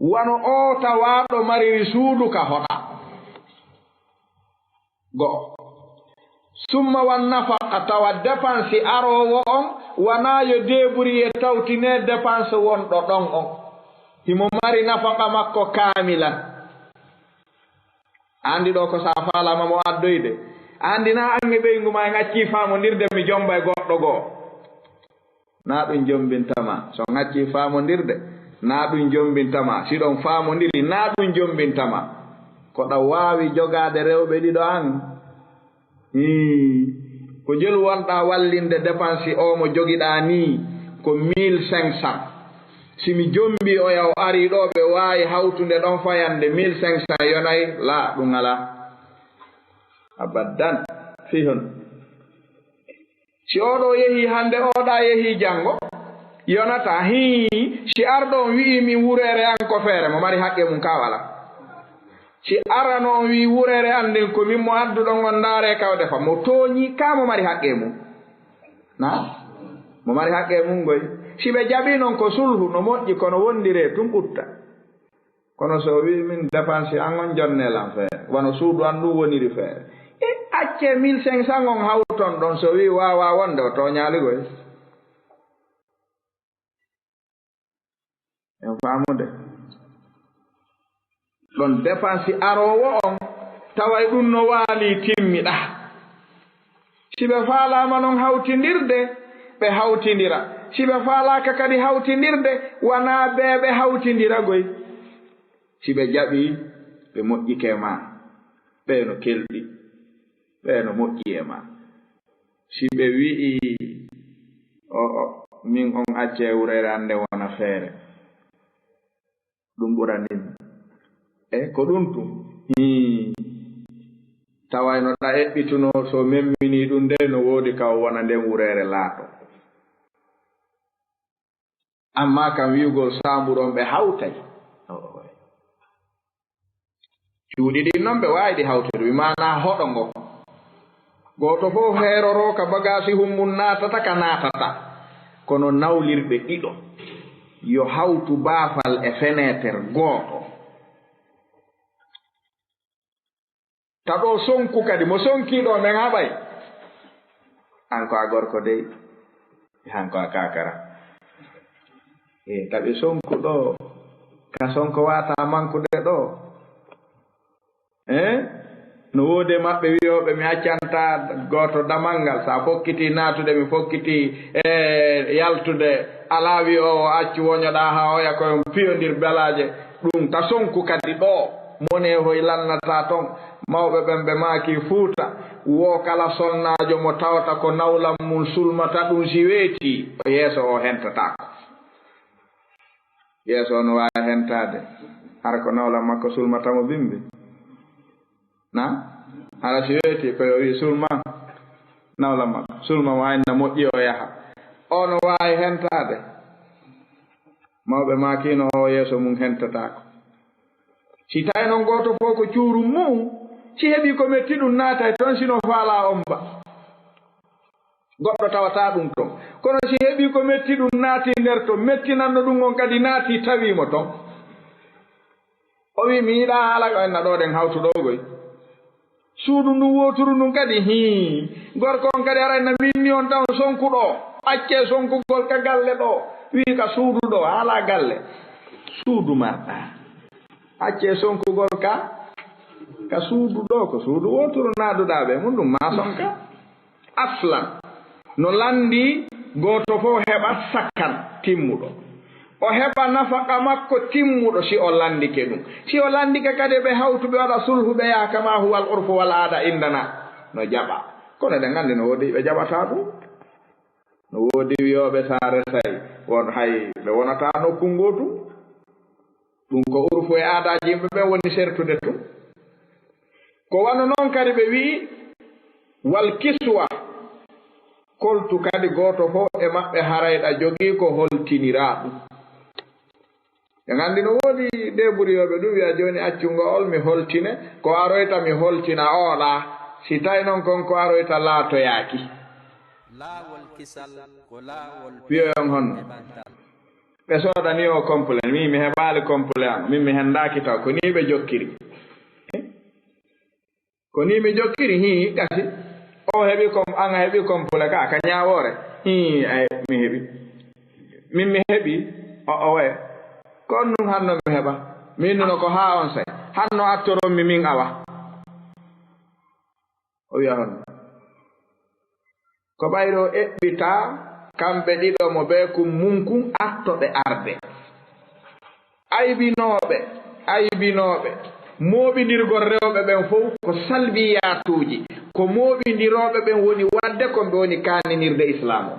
wano o tawaaɗo mariri suudu ka hoɗa go'o summa wan nafaqa tawa dépense arowo on wonaa yo deeburi e tawtine dépense wonɗo ɗon on himo mari nafaqa makko kaamilan andi ɗo ko sa faalama mo addoyde andi na an e ɓeygu ma en accii faamondirde mi jomba e goɗɗo goo na ɗum jombintama so accii faamondirde na ɗum jombintama si ɗon faamondiri na ɗum jombintama ko ɗa waawi jogaade rewɓe ɗiɗo an ko jel wonɗa wallinde dépense o mo jogiɗa ni ko 1500 simi jombi o yaw ari ɗo ɓe waawi hawtunde ɗon fayande 1500 yonayi la ɗum ala abaddan fihon si oɗo yehi hande oɗa yehi janngo yonata si arɗo on wi'i min wureere an ko feere mo mari haqqe mum ka wala si arano wi wurere andin ko min mo adduɗo ngon ndaare kawde fa mo tooñi ka mo mari haqqe mum na mo mari haqqe mum goy si ɓe jaɓi noon ko sulhu no moƴƴi kono wondire tum ɓutta kono so wi min dépense an on jonnelan feere wono suudu an ɗum woniri feere e acce 1500 on hawton ɗon so wi wawa wonde o toñaali goy en faamude ɗon dépense arowo on taway ɗum no waali timmiɗa si ɓe faalama noon hawtindirde ɓe hawtindira si ɓe faalaka kadi hawtindirde wona ɓe hawtindira goy si ɓe jaɓi ɓe moƴƴike ma ɓe no kelɗi ɓe no moƴƴi e ma si ɓe wi'i min on acce wurere ande wona feere ɗum ɓuranin e ko ɗum tum tawayno ɗa eɓɓituno so memmini ɗum nde no woodi kaw wona nden wurere laato amma kam wiugol sambuɗon ɓe hawtay cuuɗi ɗin noon ɓe waawi ɗi hawtude wi mana hoɗo ngo gooto fof heeroro ka bagasi hummum naatata ka naatata kono nawlirɓe ɗiɗo yo hawtu baafal e fenétre gooto taɗo sonku kadi mo sonkiɗo men haɓay hanko a gorko dey hanko a kakara taɓe sonku ɗo ka sonko wata mankude ɗo no woode maɓɓe wiyoɓe mi accanta goto damalngal sa fokkiti natude mi fokkiti yaltude ala wi o accu woñoɗa ha oya koye piyodir belaje ɗum ta sonku kadi ɗo mone hoy lannata ton mawɓe ɓen ɓe maaki fuuta wo kala sonnajo mo tawata ko nawlam mum sulmata ɗum si weeti o yeeso o hentatako yeeso no wawi hentade hara ko nawlam makko sulmatamo bimbi na hara si weeti koyo wi sulma nawlam makko sulma wayna moƴƴi o yaha o no wawi hentade mawɓe maakino o yeeso mum hentatako si tawi noon goto fof ko cuuru mum si heɓi ko metti ɗum naatay toon sino faala on ba goɗɗo tawata ɗum toon kono si heɓi ko metti ɗum naati nder to mettinanno ɗum on kadi naati tawimo toon o wi mi yiɗa haala ko enna ɗo ɗen hawtuɗogoy suudu ndun woturu ndun kadi gorko on kadi arayna minni on taw sonkuɗo acce sonkugol ka galle ɗo wi ka suudu ɗo haala galle suudu marɗa acce sonkugol ka suudu ɗo ko suudu woturu naaduɗa ɓe mum ɗum ma sonka aslan no landi goto fof heɓat sakkan timmuɗo o heɓa nafaka makko timmuɗo si o landike ɗum si o landike kadi ɓe hawtuɓe waɗa sulhu ɓe yakama huwal urfu wal aada indana no jaɓa kono eɗen gandi no woodi ɓe jaɓata ɗum no woodi wiyoɓe saare tawi won hay ɓe wonata nokku ngotu ɗum ko urfu e aadaji yimɓe ɓe woni sertude tum ko wano noon kadi ɓe wi'i wal kiswa koltu kadi goto fof e maɓɓe harayɗa jogii ko holtinira ɗum e gandi no woodi deburiyoɓe ɗum wiya joni accungo ol mi holtine ko aroyta mi holtina oɗa si tawi noon kon ko aroyta laatoyaki wiyoyon honno ɓe soodani o complet min mi heɓali complet an min mi hendaki taw ko ni ɓe jokkiri ko ni mi jokkiri gasi o heɓi an a heɓi complet ka ñawore ay mi heɓi min mi heɓi o waye ko on ɗum hanno mi heɓa min nuno ko ha on say hanno attoronmi min awa o wiya honno ko ɓayro eɓɓita kamɓe ɗiɗo mo ɓe kum munkun attoɓe arde aybinoɓe mooɓidirgol rewɓe ɓen fof ko salbiyatuji ko mooɓidiroɓe ɓen woni wadde ko ɓe woni kaninirde islam o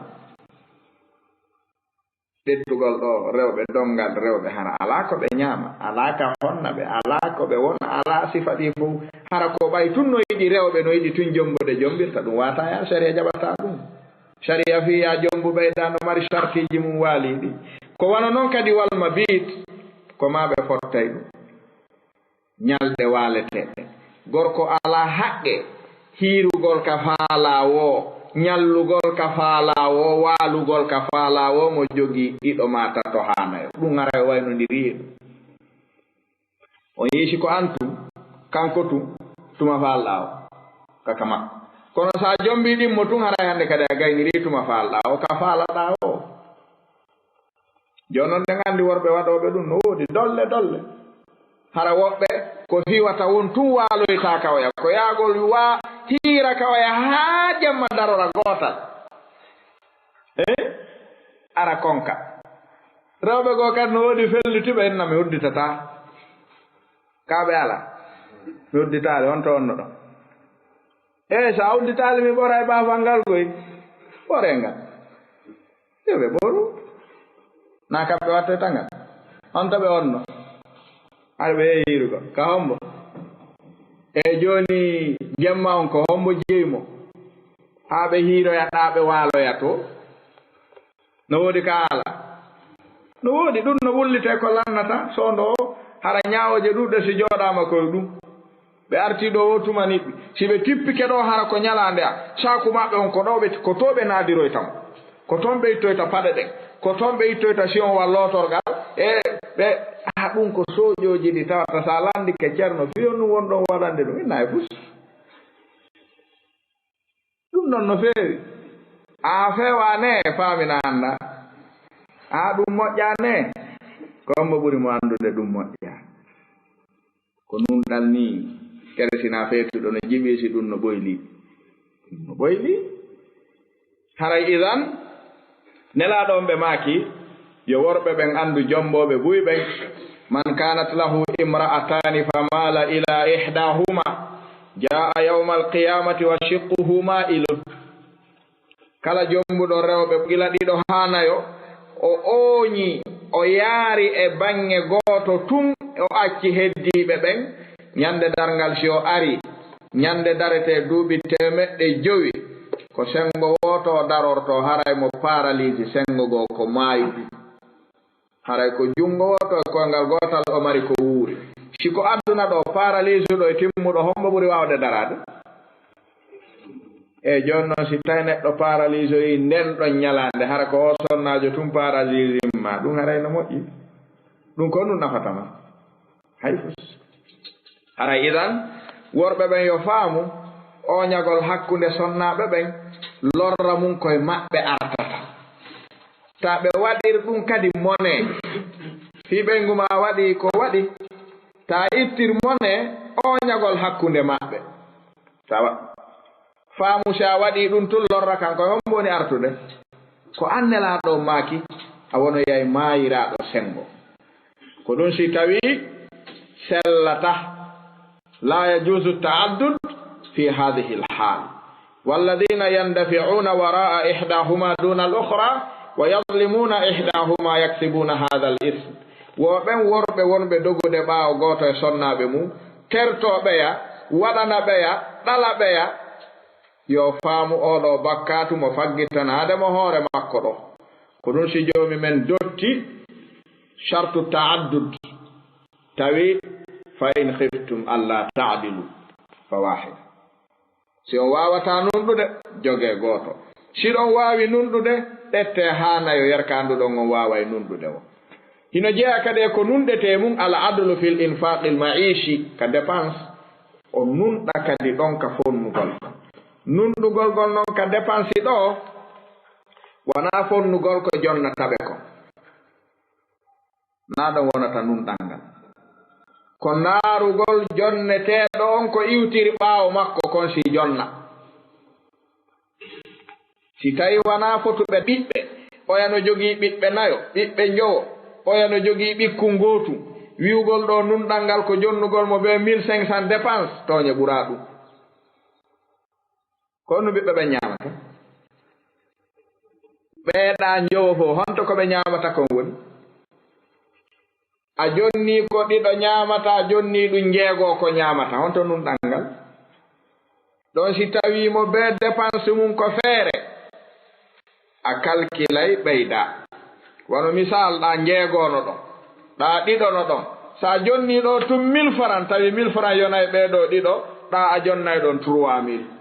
ɗettugol ɗo rewɓe dongal rewɓe hara ala ko ɓe ñaama ala ka honna ɓe ala ko ɓe wona ala sifa ɗi fof hara ko ɓay tun no yiɗi rewɓe no yiɗi tun jombude jombirta ɗum wata ya sharia jaɓata ɗum sharia fiya jombu ɓeyda no mari sartiji mum waaliɗi ko wana noon kadi walma biit ko ma ɓe fottay ɗum ñalɗe waaleteɗe gorko ala haqqe hiirugol ka faalawo ñallugol ka faalawo waalugol ka faalawo mo jogii ɗiɗo ma tato haanayo ɗum ara waynodiri ɗum on yeesi ko antu kanko tuma faalawo kaka makko kono sa jombi ɗimmo tun haray hannde kadi a gayniri tuma faalawo ka faalaɗa o joni noon ɗen anndi worɓe waɗoɓe ɗum no woodi dolle hara woɓɓe ko fiwata won tun waaloyta kawaya ko yaagol wa hiira kawaya haa jemma darora gootal ara konka rewɓe goo kadi no woodi fellitiɓe enna mi udditata kaaɓe ala mi udditaali on to onno ɗon sa udditaali mi ɓora e baafal ngal koy ɓore ngal yoɓe ɓoru na kamɓe watte tangal on to ɓe onno har ɓe yehirugo ka hombo joni jemma on ko hombo jeymo haa ɓe hiiroya ɗa ɓe waaloya to no woodi ka ala no woodi ɗum no wullite ko lannata sondo o hara ñaawoje ɗuɗɗe si jooɗama koye ɗum ɓe arti ɗo o tumaniɓe si ɓe tippike ɗo hara ko ñalande a saku maɓɓe on ko ɗoɓe ko to ɓe naadiroytamo ko toon ɓe ittoyta paɗe ɗen ko toon ɓe ittoyta siyon wallotorgal ɓe ɗum ko soƴoji ɗi tawata sa landike ceerno fiyon ɗum won ɗon waɗande ɗum inna e fus ɗum noon no feewi a fewane faamina anda ɗum moƴƴane ko hombo ɓuri mo andude ɗum moƴƴa ko nun ɗal ni keresina feetuɗo no jimisi ɗum no ɓoyli haray idan nelaɗon ɓe maaki yo worɓe ɓen andu jomboɓe buyɓen man kanat lahu imra'atani famala ila ihdahuma jaa yawma alqiyamati wa shiqquhu ma'ilun kala jombuɗo rewɓe gila ɗiɗo hanayo o ooñi o yaari e bange gooto tun o acci heddiɓe ɓen ñande darngal si o ari ñande darete duuɓi temeɗɗe 5 ko sengo woto o darorto haray mo paralyse sengo goo ko maayu haray ko jungo woto e koyngal gootal o mari ko wuuri siko adduna ɗo paralyse ɗo e timmuɗo hombo ɓuri wawde darade joni noon si tawi neɗɗo paralyse yi nden ɗon ñalande hara ko o sonnajo tum paralyse ma ɗum haray no moƴƴi ɗum ko ɗum nafatama hay fus haray idan worɓe ɓen yo faamu o ñagol hakkunde sonnaɓe ɓen lorra mum koye maɓɓe artata ta ɓe waɗir ɗum kadi mone fi ɓengu ma waɗi ko waɗi ta ittir mone o ñagol hakkunde maɓɓe tawa faamu si a waɗi ɗum tun lorra kan koye hombo woni artude ko annelaɗo maaki a wono yay maayiraɗo sengo ko ɗum si tawi sellata la yajuzu ta'addud fi hadhihi alhal walladhina yandafi'una wara'a ihdahuma duna al-ukhra wa yadhlimuna ihdahuma yaksibuna hadha al-ithm wo ɓen worɓe wonɓe dogude ɓaawo gooto e sonnaɓe mum tertoɓeya waɗanaɓeya ɗalaɓeya yo faamu oɗo bakkatu mo faggitanademo hoore makko ɗo ko ɗum si joomi men dotti shartu ta'addud tawi fa in khiftum alla ta'dilu fawahid si on wawata nunɗude joge gooto si ɗon wawi nunɗude ɗette hanayo yerkanduɗon on wawa nunɗude o hino jeeya kadi ko nunɗete mum al adlu fil infaqil ma'ishi ka dépense o nunɗa kadi ɗon ka fonnugol nunɗugol gol noon ka dépense ɗo wona fonnugol ko jonnataɓe ko na ɗon wonata nunɗal ngal ko naarugol jonneteɗo on ko iwtiri ɓaawo makko kon si jonna si tawi wona fotuɓe ɓiɓɓe oyano jogii ɓiɓɓe 4 ɓiɓɓe 5 oyano jogii ɓikku gootu wiwgol ɗo nunɗal ngal ko jonnugol mo ɓe 1500 dépense toñe ɓura ɗum ko no ɓiɓɓe ɓe ñaamata ɓeeɗa njowo fof honto ko ɓe ñaamata kon woni a jonni ko ɗiɗo ñaamata a jonni ɗum jeego ko ñaamata honto nunɗal ngal ɗon si tawimo be dépense mum ko feere a calculay ɓeyda wono misal ɗa jeegono ɗon ɗa ɗiɗono ɗon sa jonni ɗo tum 1000 francs tawi 1000 francs yonay ɓeeɗo ɗiɗo ɗa a jonnay ɗon 3000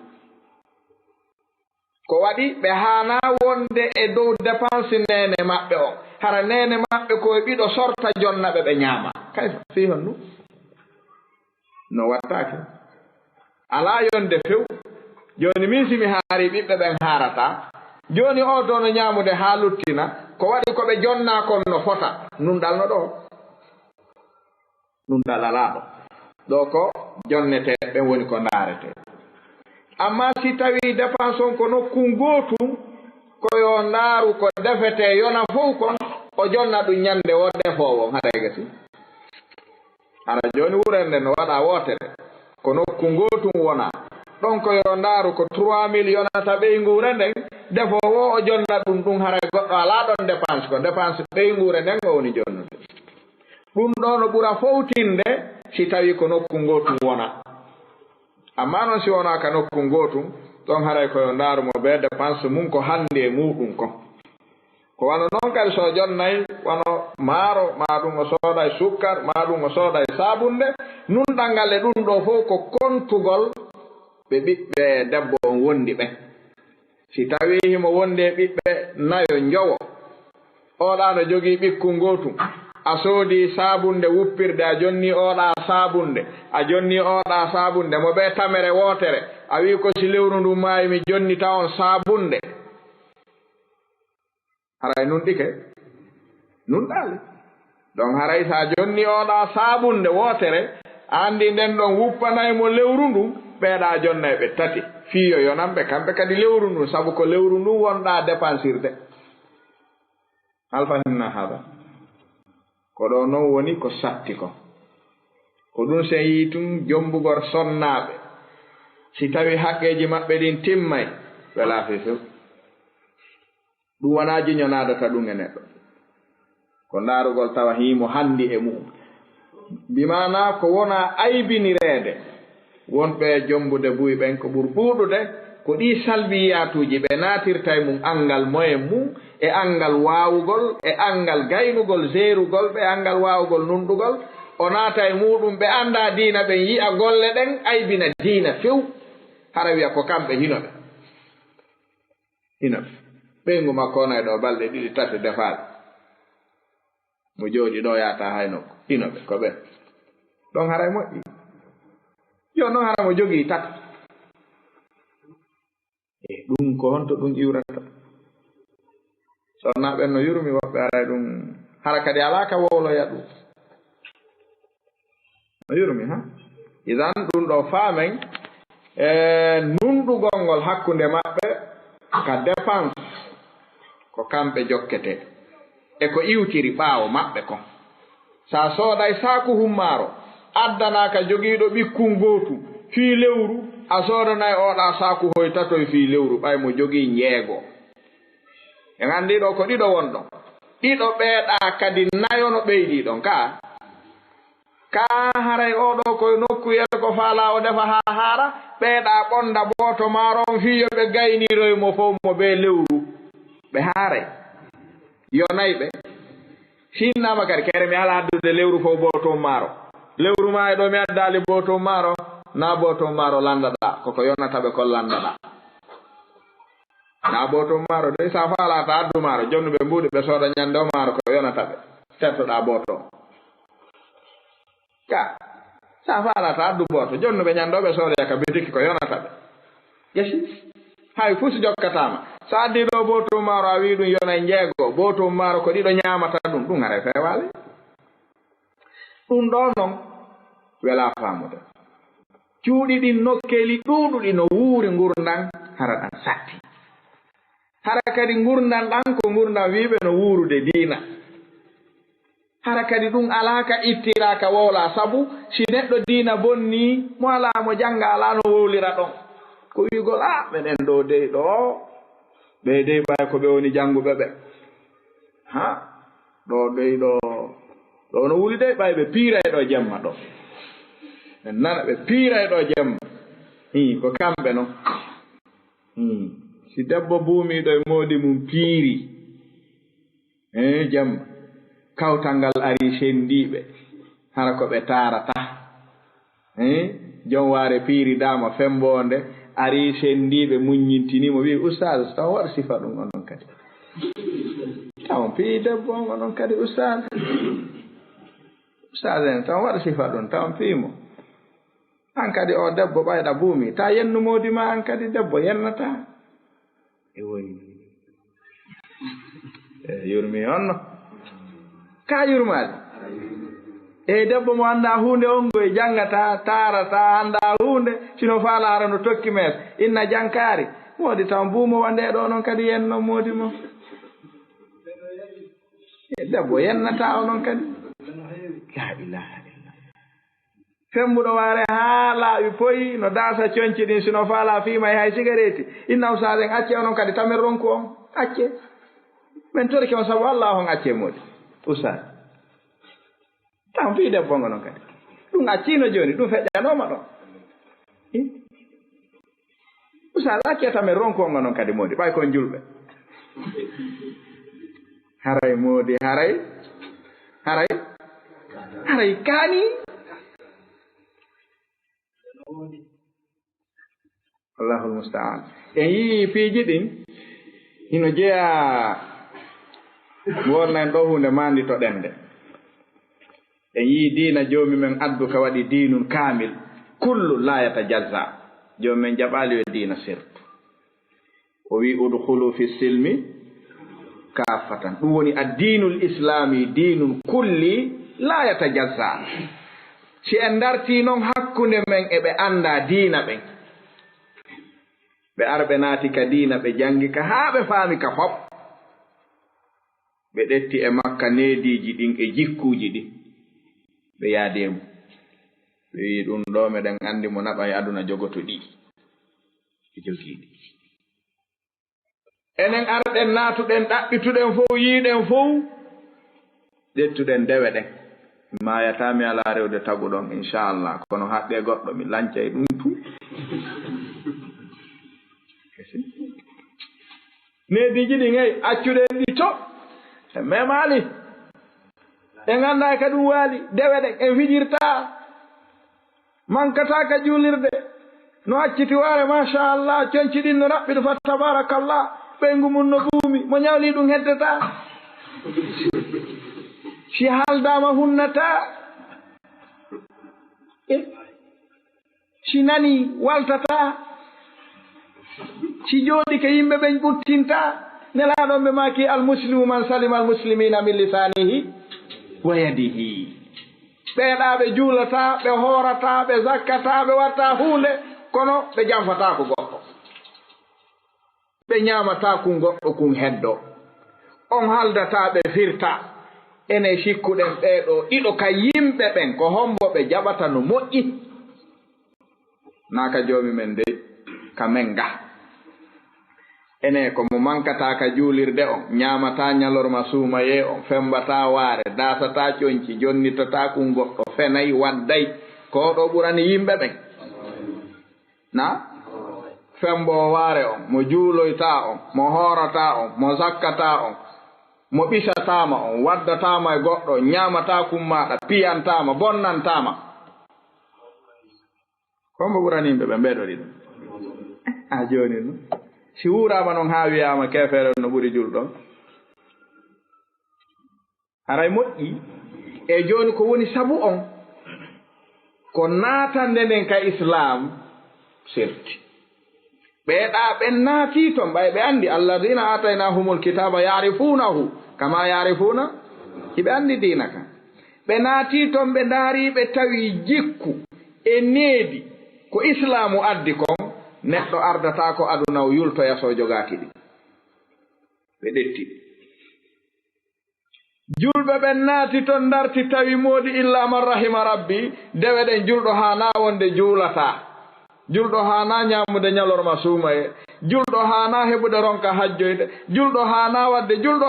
ko waɗi ɓe haana wonde e dow dépense nene maɓɓe o hara nene maɓɓe koye ɓiɗo sorta jonnaɓe ɓe ñaama kay fi honnu no wattake ala yonde few joni min simi haari ɓiɓɓe ɓen haarata joni o to no ñaamude ha luttina ko waɗi ko ɓe jonna kon no fota nunɗal no ɗo nunɗal ala ɗo ko jonnete ɓe woni ko ndaarete amma si tawi dépense on ko nokku gootum koyo ndaaru ko defete yona fof kon o jonna ɗum ñande o defoowo haɗayga si hara joni wurende no waɗa wootere ko nokku gootum wona ɗon koyo ndaaru ko 3000 yonata ɓeynguure nden defoowo o jonna ɗum ɗum haray goɗɗo ala ɗon dépense ko dépense ɓeynguure nden o woni jonnude ɗum ɗo no ɓura fowtinde si tawi ko nokku gootum wona amma noon si wona ka nokku gootum ɗon haray koyo ndaaru mo ɓe dépense mum ko hande e muɗum ko wano noon kadi so jonnay wono maaro ma ɗum o sooda e sukkar ma ɗum o sooda e sabunde nunɗal ngal e ɗum ɗo fof ko kontugol ɓe ɓiɓɓe debbo on wondi ɓe si tawi himo wonde ɓiɓɓe nayo njowo oɗa no jogii ɓikku gootum a soodi sabunde wuppirde a jonni oɗa sabunde a jonni oɗa sabunde mo ɓe tamere wotere a wi ko si lewru ndu maayi mi jonni tawon sabunde haray nunɗike nunɗali donc haray sa jonni oɗa sabunde wotere andi nden ɗon wuppanaymo lewru ndu ɓeeɗa jonna ɓe tati fiyo yonanɓe kamɓe kadi lewru ndu sabu ko lewru ndu wonɗa dépensirde alfahinna haɗa ko ɗo noon woni ko satti ko ɗum sen yi tum jombugor sonnaɓe si tawi haqqeji maɓɓe ɗin timmay ɓe laafi few ɗum wona jiñonadata ɗum e neɗɗo ko ndaarugol tawa himo handi e mum bimana ko wona aybinirede wonɓe jombude buy ɓen ko ɓuri ɗuuɗude ko ɗi salbiyatuji ɓe natirta e mum angal moyen mum e angal waawugol e angal gaynugol zerugol ɓe angal waawugol nunɗugol o naata e muɗum ɓe anda diina ɓen yi'a golle ɗen aybina diina few hara wiya ko kamɓe hinoɓe ɓeygu makko ona e ɗo balɗe 2 3 defaɗe mo jooɗi ɗo yata haynoko hinoɓe ko ɓen ɗon haray moƴƴi yo noon hara mo jogii 3 ɗum ko honto ɗum iwrata sonnaɓe no yurmi woɓɓe aray ɗum hara kadi ala ka wowloya ɗum no yurmi ha idan ɗum ɗo faamen nunɗugol ngol hakkunde maɓɓe ka dépense ko kamɓe jokkete e ko iwtiri ɓaawo maɓɓe kon sa sooday saaku hummaaro addanaka jogiiɗo ɓikkun gootu fii lewru a soodanay oɗa saaku hoytatoy fii lewru ɓay mo jogii njeego en anndi ɗo ko ɗiɗo wonɗon ɗiɗo ɓeeɗa kadi nayono ɓeyɗii ɗon ka haray oɗo koye nokkuyel ko faala o defa haa haara ɓeeɗa ɓonda booto maaron fii yo ɓe gayniroy mo fof mo ɓe lewru ɓe haaray yonay ɓe sinnama kadi kere mi ala addude lewru fof bootom maaro lewru ma e ɗo mi addali bootom maaro na bootom maaro landaɗa koko yonata ɓe kon landaɗa na bootom maaro de sa faalata addu maaro jonnu ɓe mbuɗi ɓe sooda ñande o maaro ko yonata ɓe tettoɗa bootom ka sa faalata addu booto jonnu ɓe ñande o ɓe sooda ka bitiki ko yonata ɓe yesi hay fuu si jokkatama sa addi ɗo bootom maaro a wi ɗum yonay njeego bootom maaro ko ɗiɗo ñamata ɗum hare fewale ɗum ɗo noon wela faamude cuuɗi ɗin nokkeli ɗuuɗuɗi no wuuri gurdan hara ɗan satti hara kadi gurdan ɗan ko gurdan wiɓe no wuurude diina hara kadi ɗum alaka ittiraka wowla sabu si neɗɗo diina bonni mo ala mo janga ala no wowlira ɗon ko wigol ɓeɗen ɗo dey ɗo ɓe dey ɓay ko ɓe woni janguɓe ɓe ha ɗo dey ɗo no wuli de ɓay ɓe piira e ɗo jemma ɗo en nana ɓe piira e ɗo jemma ko kamɓe noon si debbo buumiɗo e moodi mum piiri jemma kawtal ngal ari sendiɓe hara ko ɓe tarata jom waare piiridama fembonde ari sendiɓe muññintinimo wi oustaz taw waɗa sifa ɗum onon kadi taw pii debbo on onon kadi oustaz en taw waɗa sifa ɗum taw piimo an kadi o debbo ɓayɗa buumi ta yennu modi ma an kadi debbo yennata e woyi yurmi onno ka yurmaade e debbo mo anda hunde on goye jangata tarata anda hunde sino faala ara no tokki mes inna jankari modi taw buumo wande ɗo noon kadi yenno modi mo debbo yennata onon kadi la ilaha illallah fembuɗo waare haa laaɓi poyi no daasa coñci ɗin sino faala fiima hay cigareti inna usaden acce onon kadi tamen ronku on acce men torike on sabu Allah on acce modi usad tan fi debbo ngono kadi ɗum accino joni ɗum feƴƴanoma ɗon usad acce tamen ronku on ngonon kadi modi ɓay kon julɓe haray modi haray kaani Allahul musta'an en yii piiji ɗin hino jeeya wonnan ɗo hunde mandito ɗende en yii diina joomi men addu ka waɗi diinun kamil kullu la yatajazza joomi men jaɓali yo diina sirtu o wi udkhulu fi silmi kafatan ɗum woni addinul islami dinun kulli la yatajazza si en darti noon hakkunde men e ɓe anda diina ɓen ɓe arɓe naati ka diina ɓe jangi ka haa ɓe faami ka fop ɓe ɗetti e makka neediji ɗin e jikkuji ɗin ɓe yaademo ɓe wi ɗum ɗo meɗen andi mo naɓa e aduna jogoto ɗi e jogiiɗi enen arɗen naatuɗen ɗaɓɓituɗen fof yiiɗen fof ɗettuɗen dewe ɗen mayatami ala rewde taguɗon inchallah kono haɗɗe goɗɗo mi lancay ɗum tu neediji ɗin ey accuɗen ɗi to e memali en ganda ka ɗum waali dewe ɗen en fijirta mankata ka juulirde no acciti waare machallah coñci ɗin no raɓɓiɗo fa tabarakallah ɓeygu mum no ɓuumi mo ñawli ɗum heddata si haaldama hunnata si nani waltata si jooɗi ke yimɓe ɓen ɓuttinta nelaɗon ɓe maki almuslimu man salima almuslimina min lisanihi wa yadihi ɓeeɗa ɓe juulata ɓe hoorata ɓe zakkata ɓe watta hunde kono ɓe janfata ko goɗɗo ɓe ñamata kun goɗɗo kun heddo on haldata ɓe firta ene sikkuɗen ɓeeɗo ɗiɗo ka yimɓe ɓen ko hombo ɓe jaɓata no moƴƴi naka joomi men de ka men ga ene komo mankata ka juulirde on ñamata ñalorma suumaye on fembata waare dasata coñci jonnitata kun goɗɗo fenayi wadday ko ɗo ɓurani yimɓe ɓen na fembo waare on mo juuloyta on mo hoorata on mo zakkata on mo ɓisatama on waddatama e goɗɗo ñamata kummaɗa piyantama bonnantama kombo ɓurani yimɓe ɓe mbeɗori ɗum a joni no si wurama noon ha wiyama kefere no ɓuri julɗon haray moƴƴi e joni ko woni sabu on ko natande nden ka islam sirti ɓeeɗa ɓen naati toon ɓay ɓe andi alladina ataynahumul kitaba yarifunahu kama yarifuna hiɓe andi dina ka ɓe naati toon ɓe daari ɓe tawi jikku e needi ko islamu addi kon neɗɗo ardata ko aduna o yultoya so jogaaki ɗi ɓe ɗetti julɓe ɓen naati toon darti tawi moodi illa man rahima rabbi dewe ɗen julɗo hana wonde juulata julɗo hana ñamude ñalorma suumaye julɗo hana heɓude ronka hajjoyde julɗo hana wadde julɗo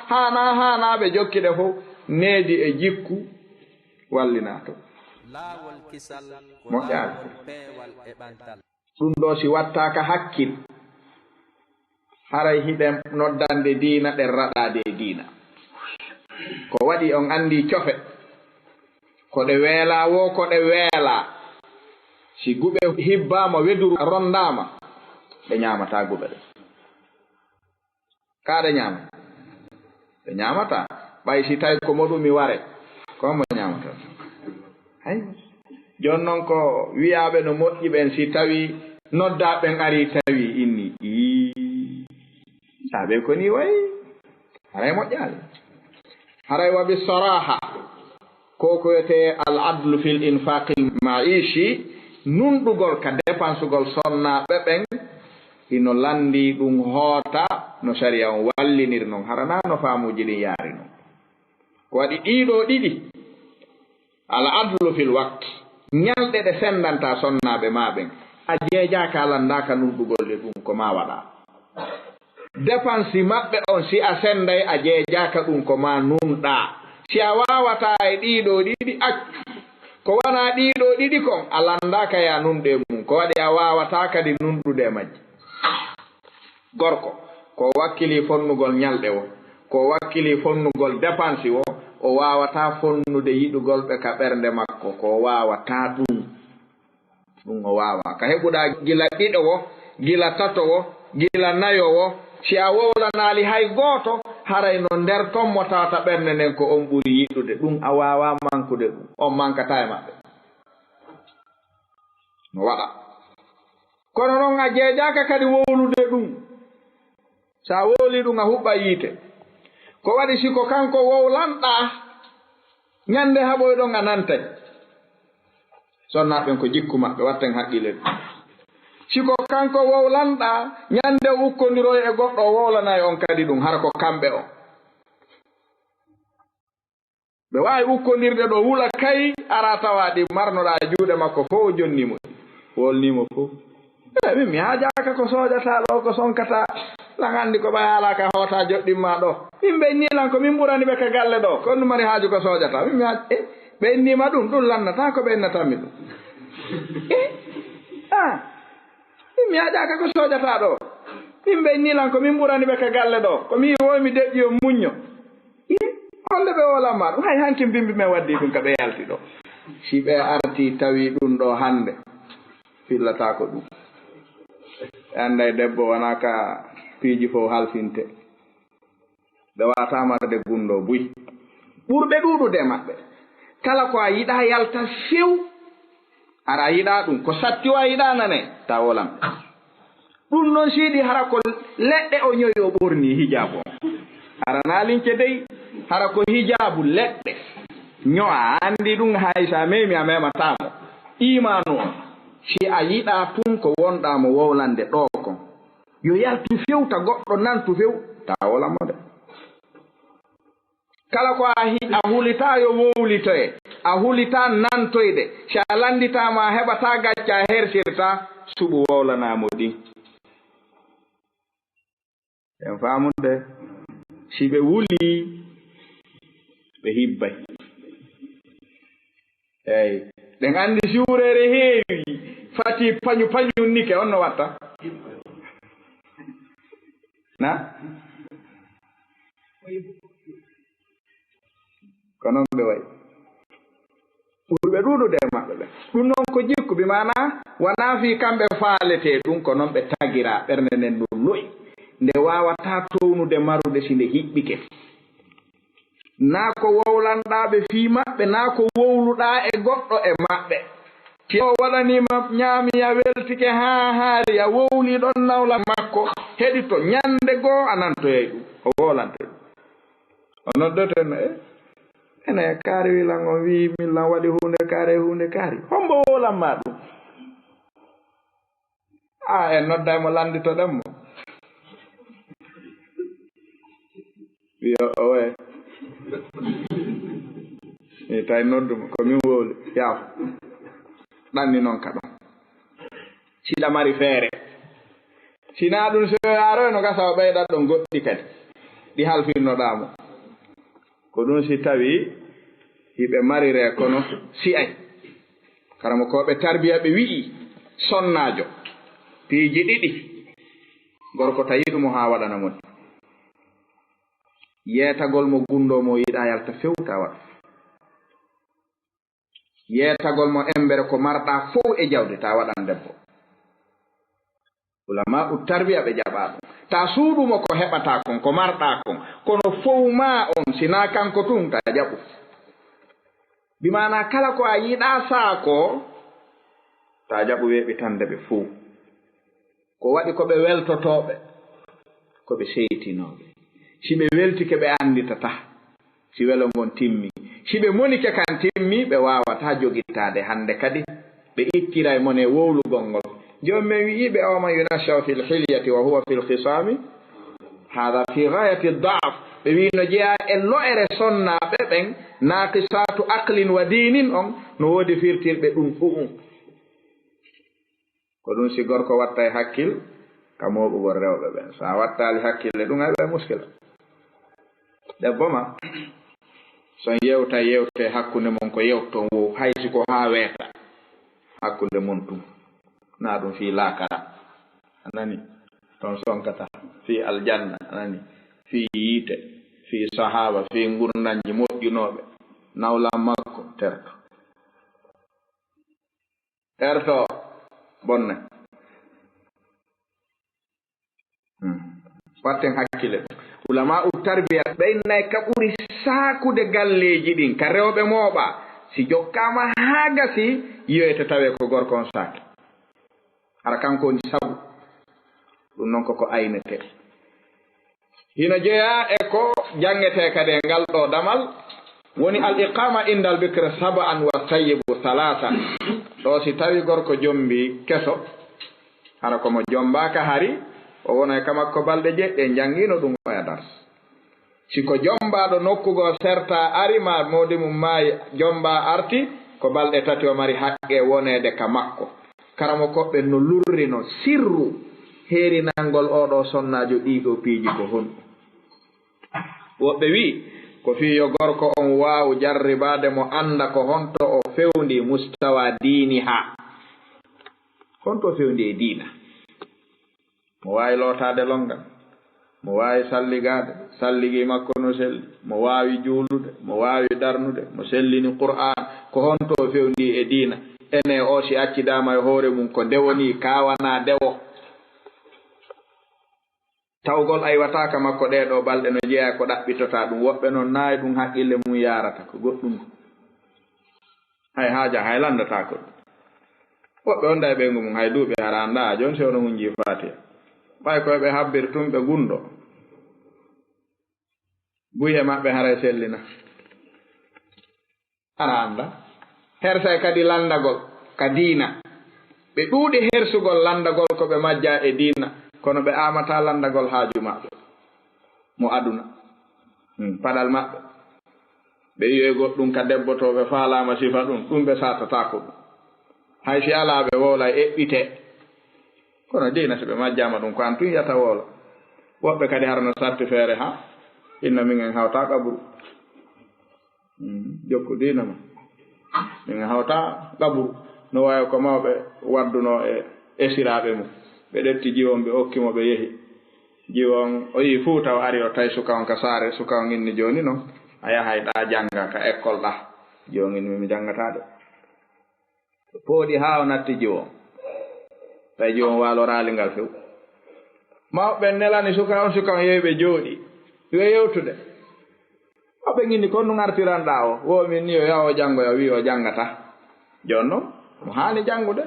hana ɓe jokkiɗe fof needi e jikku wallina to moƴƴaani ɗum ɗo si wattaka hakkil haray hiɗen noddande diina ɗen raɗade e diina ko waɗi on andi cofe ko ko ɗe weela wo ko ɗe weela si guɓe hibbama weduru rondama ɓe ñamata guɓe ɗe kaɗe ñama ɓe ñamata ɓay si tawi ko moɗumi ware komo ñamata hay jon noon ko wiyaɓe no moƴƴi ɓen si tawi noddaɓen ari tawi inni saɓe ko ni wayi haray moƴƴali haray waɓi saraha ko koyete al adlu fil infaqil maishi nunɗugol ka dépensegol sonnaɓe ɓen ino landi ɗum hoota no sharia on wallinir noon harana no faamuji ɗin yaari noon ko waɗi ɗiɗo ɗiɗi al adlu fil waqt ñalɗe ɗe sendanta sonnaɓe ma ɓen a jeejaka landaka nunɗugol ɗe ɗum ko ma waɗa dépense maɓɓe on si a senday a jeejaka ɗum ko ma nunɗa si a wawata e ɗiɗo ɗiɗi accu ko wana ɗiɗo ɗiɗi kon a landaka ya nunɗe mum ko waɗi a wawata kadi nunɗude majji gorko ko wakkili fonnugol ñalɗe o ko wakkili fonnugol dépense o o wawata fonnude yiɗugol ɓe ka ɓernde makko ko wawata ɗum o wawa ka heɓuɗa gila ɗiɗo wo gila tato wo gila nayo wo si a wowlanali hay goto haray no nder tommo tawata ɓernde nden ko on ɓuri yiɗude ɗum a wawa mankude ɗum on mankata e maɓɓe no waɗa kono noon a jeejaka kadi wowlude ɗum sa wowli ɗum a huɓɓa yiite ko waɗi siko kanko wowlanɗa ñande haɓoyɗon a nantay sonnaɓen ko jikku maɓɓe watten haqqille ɗum siko kanko wowlanɗa ñande ukkodiroy e goɗɗo wowlanayi on kadi ɗum hara ko kamɓe o ɓe wawi ukkodirde ɗo wula kay ara tawa ɗi marnoɗa juuɗe makko fof o jonnimo wolnimo fof min mi haajaka ko sojata ɗo ko sonkata lan andi ko ɓay halaka hota joɗɗinma ɗo min ɓe nilan ko min ɓurani ɓe ka galle ɗo ko ɗum mari haaju ko sojata min mi ɓe innima ɗum lannata ko ɓe innatami ɗum min mi haajaka ko sojata ɗo min ɓe nilan ko min ɓurani ɓe ka galle ɗo ko mi woymi deƴƴi o muñño onde ɓe wolanma ɗum hay hanki bimbi men waddi ɗum ka ɓe yalti ɗo si ɓe arti tawi ɗum ɗo hande fillata ko ɗum anday debbo wona ka piiji fof halfinte ɓe watamarde gundo buy ɓurɓe ɗuɗude maɓɓe kala ko a yiɗa yalta few ara yiɗa ɗum ko satti o a yiɗa nane ta wolam ɗum noon siidi hara ko leɗɗe o ñoyi o ɓorni hijabu o arana lince dey hara ko hijabu leɗɗe ño'a andi ɗum hay sa memi a mematamo imanu on si a yiɗa tun ko wonɗamo wowlande ɗo kon yo yaltu fewta goɗɗo nantu few ta wolamo de kala ko a hulita yo wowlitoye a hulita nantoyde si a landitama a heɓata gacca a hersirta suɓu wowlanamo ɗin en famude si ɓe wuli ɓe hibbay eyyi ɗen andi siwrere heewi fati pañu pañunnike on no watta na ko noon ɓe wayi ɓurɓe ɗuɗude maɓɓe ɓe ɗum noon ko jikku bi mana wona fi kamɓe faalete ɗum ko noon ɓe tagira ɓernde nden ɗum loyi nde wawata townude marude si nde hiɓɓike na ko wowlanɗaɓe fi maɓɓe na ko wowluɗa e goɗɗo e maɓɓe ti o waɗanima ñaami a weltike ha haari a wowli ɗon nawla makko heɗi to ñande goo a nantoyey ɗum o wowlante ɗum o noddoten ene kaari wilan o wi min lan waɗi hunde kaari hombo wowlanma ɗum en noddaymo landitoɗenmo wiyo owe mi tawi nodduma komin wowli yaafo ɗanni noon ka ɗon siɗa mari feere sina ɗum so aroy no gasa o ɓeyɗat ɗon goɗɗi kadi ɗi halfinnoɗamo ko ɗum si tawi hiɓe marire kono si ay karamo koɓe tarbiya ɓe wi'i sonnajo piiji ɗiɗi gorko tawi ɗumo ha waɗanamo yeetagol mo gundo mo yiɗa yalta fewta waɗa yeetagol mo embere ko marɗa fof e jawdi ta waɗan debbo. ulama u tarbiya ɓe jaɓa ɗum. ta suuɗumo ko heɓata kon ko marɗa kon kono fowma on sina kanko tun ta jaɓu. bimana kala ko a yiɗa saako ta jaɓu weɓitande ɓe fuu. ko waɗi ko ɓe weltotoɓe ko ɓe seytinoɓe. si ɓe weltike ɓe anditata si welo ngon timmi. si ɓe monike kan timmi ɓe wawata jogittade. hande kadi ɓe ittira e mon e wowlugol ngol. joni min wi'iɓe awman yunashaw fi lhilyati wa huwa fi lhisami hada fi gayati daaf. ɓe wino jeeya e lo'ere sonnaɓe ɓen naqisatu aqlin wa dinin on no woodi firtirɓe ɗum ɗu'um. ko ɗum si gorko watta e hakkil ka moɓugol rewɓe ɓen. sa wattali hakkille ɗum ay ɓe muskila. debbo ma son yewta yewte hakkunde mon ko yewton wow haysi ko ha weeta hakkunde mon tum na ɗum fi laakara anani ton sonkata fi aljanna anani fi yiite fi sahaba fi gurnanji moƴƴunoɓe nawlam makko terto bonne watten hakkille. ulama u tarbiya ɓeynay ka ɓuri saakude galleji ɗin ka rewɓe mooɓa si jokkama haa gasi yiyoyte tawe ko gorko on saaki. hara kanko woni sabu ɗum noon koko aynete. hino jeeya e ko jangete kadi e ngal ɗo damal woni al iqama indal bikre sab'an wa tayyibu thalatha. ɗo si tawi gorko jombi keso hara komo jombaka hari o wona e kamakko balɗe jeɗɗe jangino ɗum oya dars. siko jombaɗo nokkugo serta ari ma modi mum maayi jomba arti ko balɗe tati o mari haqqe wonede ka makko. karamo koɓɓe no lurrino sirru heerinangol oɗo sonnajo ɗiɗo piiji ko honɗum. woɓɓe wi ko fi yo gorko on waawu jarribade mo anda ko honto o fewndi mustawa diini ha honto o fewndi e diina. mo waawi lootade longal, mo waawi salligade salligi makko no selli, mo waawi juulude, mo waawi darnude, mo sellini qur'an. ko honto o fewndi e diina. ene o si accidama e hoore mum ko dewoni kawana dewo. tawgol aywataka makko ɗeɗo balɗe no jeeya ko ɗaɓɓitota ɗum. woɓɓe noon naayi ɗum haqqille mum yarata ko goɗɗum hay haaja hay landata ko. woɓɓe onda e ɓeygu mum hay duuɓi hara anda joni se ono hunji fatiha ɓay koyeɓe habbir tum ɓe gundo buye maɓɓe haray sellina ara anda. hersay kadi landagol ka diina. ɓe ɗuuɗi hersugol landagol ko ɓe majja e diina kono ɓe amata landagol haaju maɓɓe mo aduna paɗal maɓɓe. ɓe yiyoy goɗɗum ka debbo to ɓe faalama sifa ɗum ɓe satatako ɗum. hay si ala ɓe woola eɓɓite kono diina so ɓe majjama ɗum ko an tun yata woola. woɓɓe kadi harno satti feere ha inno minen hawta qabru jokku diina ma minen hawta qabru. no wawi ko mawɓe wadduno e esiraɓe mum. ɓe ɗetti jiwon ɓe okkimo ɓe yehi. jiwon o yi fuu taw ari o tawi suka on ka saare. suka on inni joni noon a yahay ɗa janga ka école ɗa. jiwon inni mi jangatade. pooɗi ha o natti jiwon tawi jiwon waalo raalingal few. mawɓe nelani suka on yehi ɓe jooɗi yo yewtude. mawɓe inni kon ɗum artiranɗa o wo min ni o yaha o jangoya wi o jangata. joni noon mo haani jangude.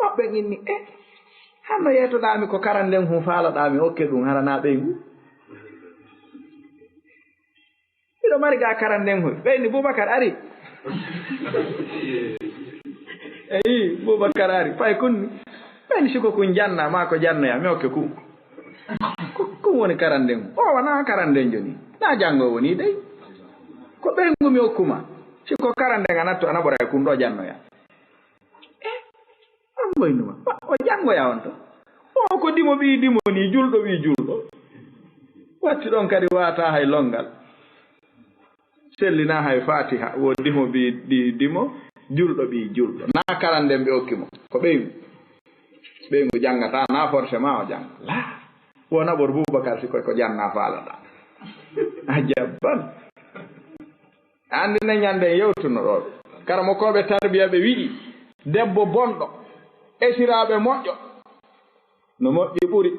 mawɓe inni hanno yeytoɗami ko karanden hum faalaɗami hokke ɗum harana ɓeygu. miɗo mari ga karanden huy ɓeyni Boubacar ari. eyi Boubacar ari fay kunni ɓeyni siko kun janna ma ko jannoya mi hokke kum kum woni karanden hu. o wona karanden joni na jango woni dey ko ɓeygu mi hokkuma. siko karanden a nattu anaɓora e kum ɗo jannoya on boynuma o jangoya on to. o ko dimo ɓi dimo ni julɗo ɓi julɗo. watti ɗon kadi wata hay longal sellina hay fatiha. wo dimo ɓi dimo julɗo ɓi julɗo. na karanden ɓe hokkimo ko ɓeygu jangata na forcément o janga la wona ɓor Boubacar sikoy ko janna faalaɗa a jabban. andi ne ñande yewtuno ɗo karamo koɓe tarbiya ɓe wiɗi debbo bonɗo esiraɓe moƴƴo no moƴƴi ɓuri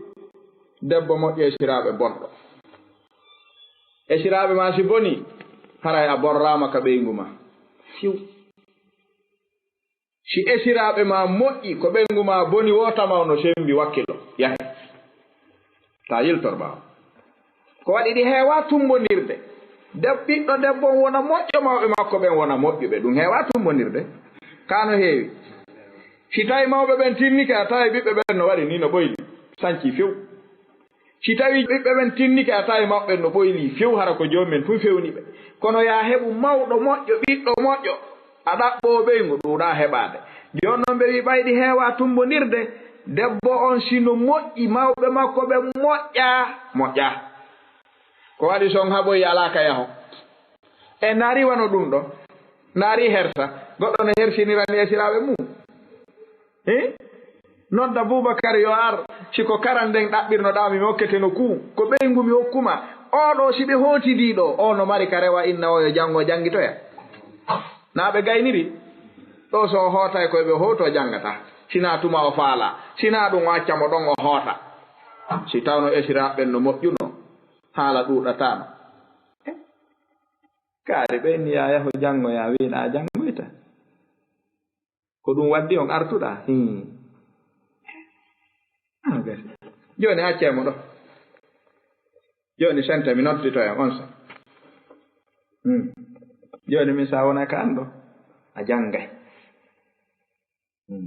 debbo moƴƴo esiraɓe bonɗo. Esiraɓe ma si boni haray a borrama ka ɓeygu ma fiw. Si esiraɓe ma moƴƴi ko ɓeygu ma boni wotama no sembi wakkilo yahi ta yiltor ɓawa ko waɗi ɗi heewa tumbonirde. Ɓiɗɗo debbo wona moƴƴo mawɓe makko ɓen wona moƴƴuɓe ɗum heewa tumbonirde kano heewi. Si tawi mawɓe ɓen tinnike a tawi ɓiɓɓe ɓen no waɗi ni no ɓoyli sanci few. Si tawi ɓiɓɓe ɓen tinnike a tawi mawɓe no ɓoyli few hara ko jomumen fu fewni ɓe. Kono ya heɓu mawɗo moƴƴo ɓiɗɗo moƴƴo a ɗaɓɓo ɓeygu ɗuɗa heɓade. Joni noon ɓe wi ɓayɗi heewa tumbonirde. Debbo on sino moƴƴi mawɓe makko ɓe moƴƴa ko waɗi son haɓoyi alaka yaho e naari wano ɗum ɗo naari hersa goɗɗo no hersinirani esiraɓe mum nodda Boubacar yo ar siko karan nden ɗaɓɓirnoɗa mi hokketeno ku ko ɓeygu mi hokkuma oɗo si ɓe hotidiɗo o no mari ka rewa inna o yo janngo janngitoya na ɓe gayniri ɗo so o hoota koye ɓe hoto janngata sina tuma o faala sina ɗum waccamo ɗon o hoota si tawno esiraɓe no moƴƴuno haala ɗuɗatano kaari ɓeyni ya yaho janngoya wiɗa janngoyta ko ɗum waddi on artuɗa joni accemo ɗo joni sente mi noddito en on sa joni min sa wona ka anɗo a janngay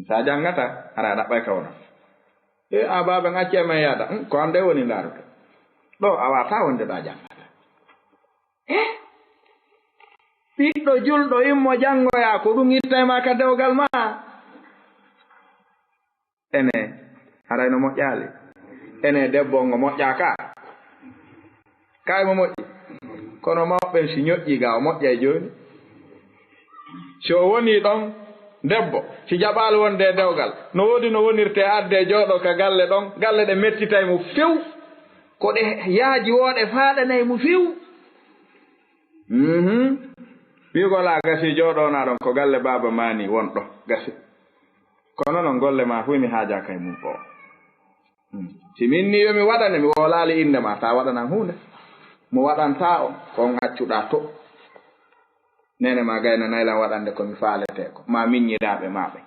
sa janngata ara ɗaɓɓay ka wona a baɓe acceme yaada ko ande woni ndarude ɗo a wata wonde ɗa janngata ɓiɗɗo julɗo immo janngoya ko ɗum ittayma ka dewgal ma ene harayno moƴƴali ene debbo ngo moƴƴaka kaymo moƴƴi kono mawɓen si ñoƴƴi ga o moƴƴay joni si o woni ɗon debbo si jaɓal wonde dewgal no wodi no wonirte adde jooɗo ka galle ɗon galle ɗe mettitaymo few ko ɗe yaaji wooɗe faaɗanaymo few wigola gasi jooɗona ɗon ko galle baba mani wonɗo gasi kono noon golle ma fu mi haaja kay mum o si min ni yomi waɗane mi wolali inde ma ta waɗanan hunde mo waɗanta o kon accuɗa to nene ma gayna naylan waɗande komi faalete ko ma miññiraɓe maɓe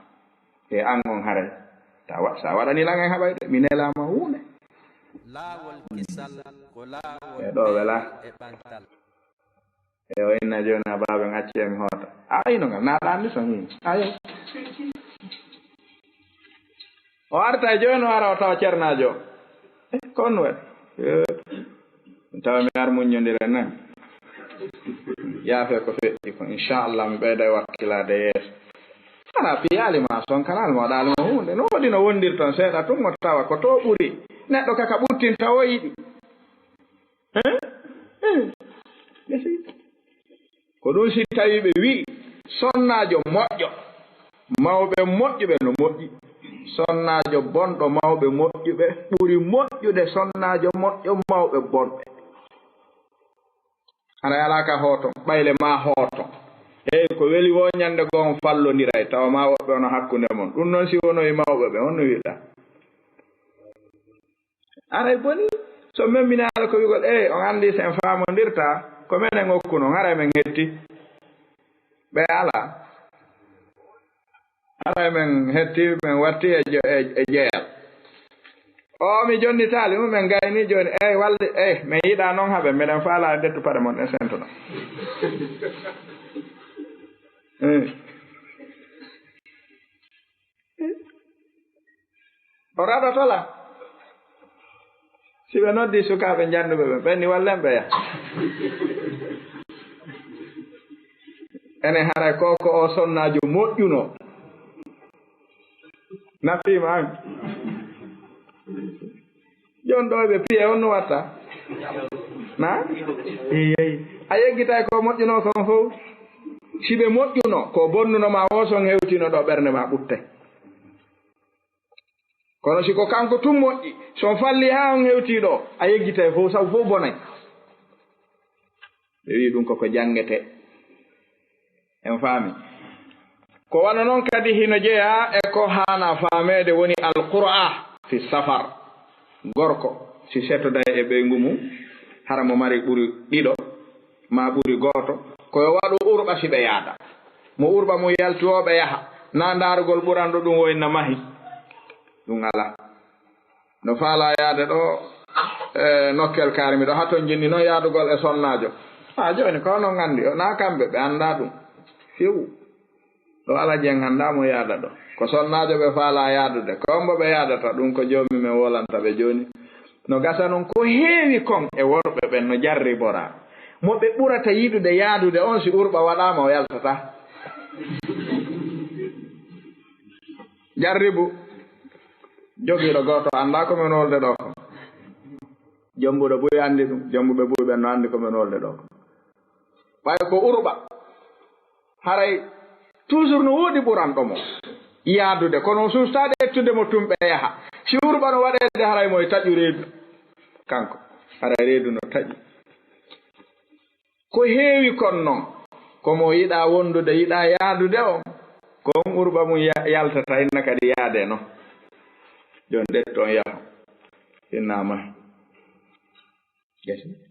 e an on haray sa waɗani lan en haɓayde mi nelama hunde e ɗo wela e o inna joni a baɓe acci emi hoota ayino ngam naɗa andi so hin ayo o arta joni o ara o tawa ceernajo kon waɗi tawa mi ar muññodire nan yaafe ko feƴƴi ko inchallah mi ɓeyda wakkilade yeeso ana piyali ma son kanal mo ɗalmo hunde no waɗi no wondir ton seeɗa tun mo tawa ko to ɓuri neɗɗo kaka ɓuttinta o yiɗi ko ɗum si tawi ɓe wi sonnajo moƴƴo mawɓe moƴƴuɓe no moƴƴi sonnajo bonɗo mawɓe moƴƴuɓe ɓuri moƴƴude sonnajo moƴƴo mawɓe bonɓe ana alaka hooton ɓayle ma hooton ko weli wo ñande gon fallodiray tawa ma woɓɓe ono hakkunde mon ɗum noon si wonoyi mawɓe ɓe honno wiɗa aray boni so memmine ala ko wigol on andi sen famodirta ko menen okkuno haray men hetti ɓe ala haray men hetti men watti e jeyal o mi jonnitali mumen gayni joni walde min yiɗa noon haɓe miɗen faala dettu pare mon en sentuno o raɗotola si ɓe noddi sukaɓe janduɓe ɓe ɓenni wallen ɓeya ene haray koko o sonnajo moƴƴuno nafima an jon ɗo ɓe piye on no watta na a yeggitay ko moƴƴuno kon fof si ɓe moƴƴuno ko bonnunoma o son hewtino ɗo ɓernde ma ɓuttay kono si ko kanko tun moƴƴi son falli ha on hewtiɗo a yeggitay fof sabu fof bonay ɓe wi ɗum koko janngete en faami ko wana noon kadi hino jeeya e ko hana faamede woni alqur'a fi safar gorko si settoda e ɓeygu mum hara mo mari ɓuri ɗiɗo ma ɓuri gooto koyo waɗu urɓa si ɓe yaada mo urɓa mo yaltoɓe yaha na ndarugol ɓuranɗo ɗum woyna mahi ɗum ala no faala yaade ɗo nokkel karmi ɗo haton jinni noon yaadugol e sonnajo ha joni ko non andi o na kamɓe ɓe anda ɗum fewu ɗo ala jen anda mo yaada ɗo ko sonnajo ɓe faala yaadude kombo ɓe yaadata ɗum ko jomi men wolanta ɓe joni no gasa noon ko heewi kon e worɓe ɓen no jarri bora mo ɓe ɓurata yiɗude yaadude on si urɓa waɗama o yaltata jarribu jogiiɗo goto anda ko men wolde ɗo ko jombuɗo ɓuuri andi ɗum jombuɓe ɓuuri ɓen no andi ko men wolde ɗo ko ɓay ko urɓa haray toujours no woodi ɓuranɗo mo yaadude kono sustade ettude mo tumɓe yaha si urɓa no waɗede haray moye taƴu reedu kanko haray reedu no taƴi ko heewi kon noon komo yiɗa wondude yiɗa yaadude o kon urɓa mum yaltata inna kadi yaade no joni ɗetto on yaha innama gesi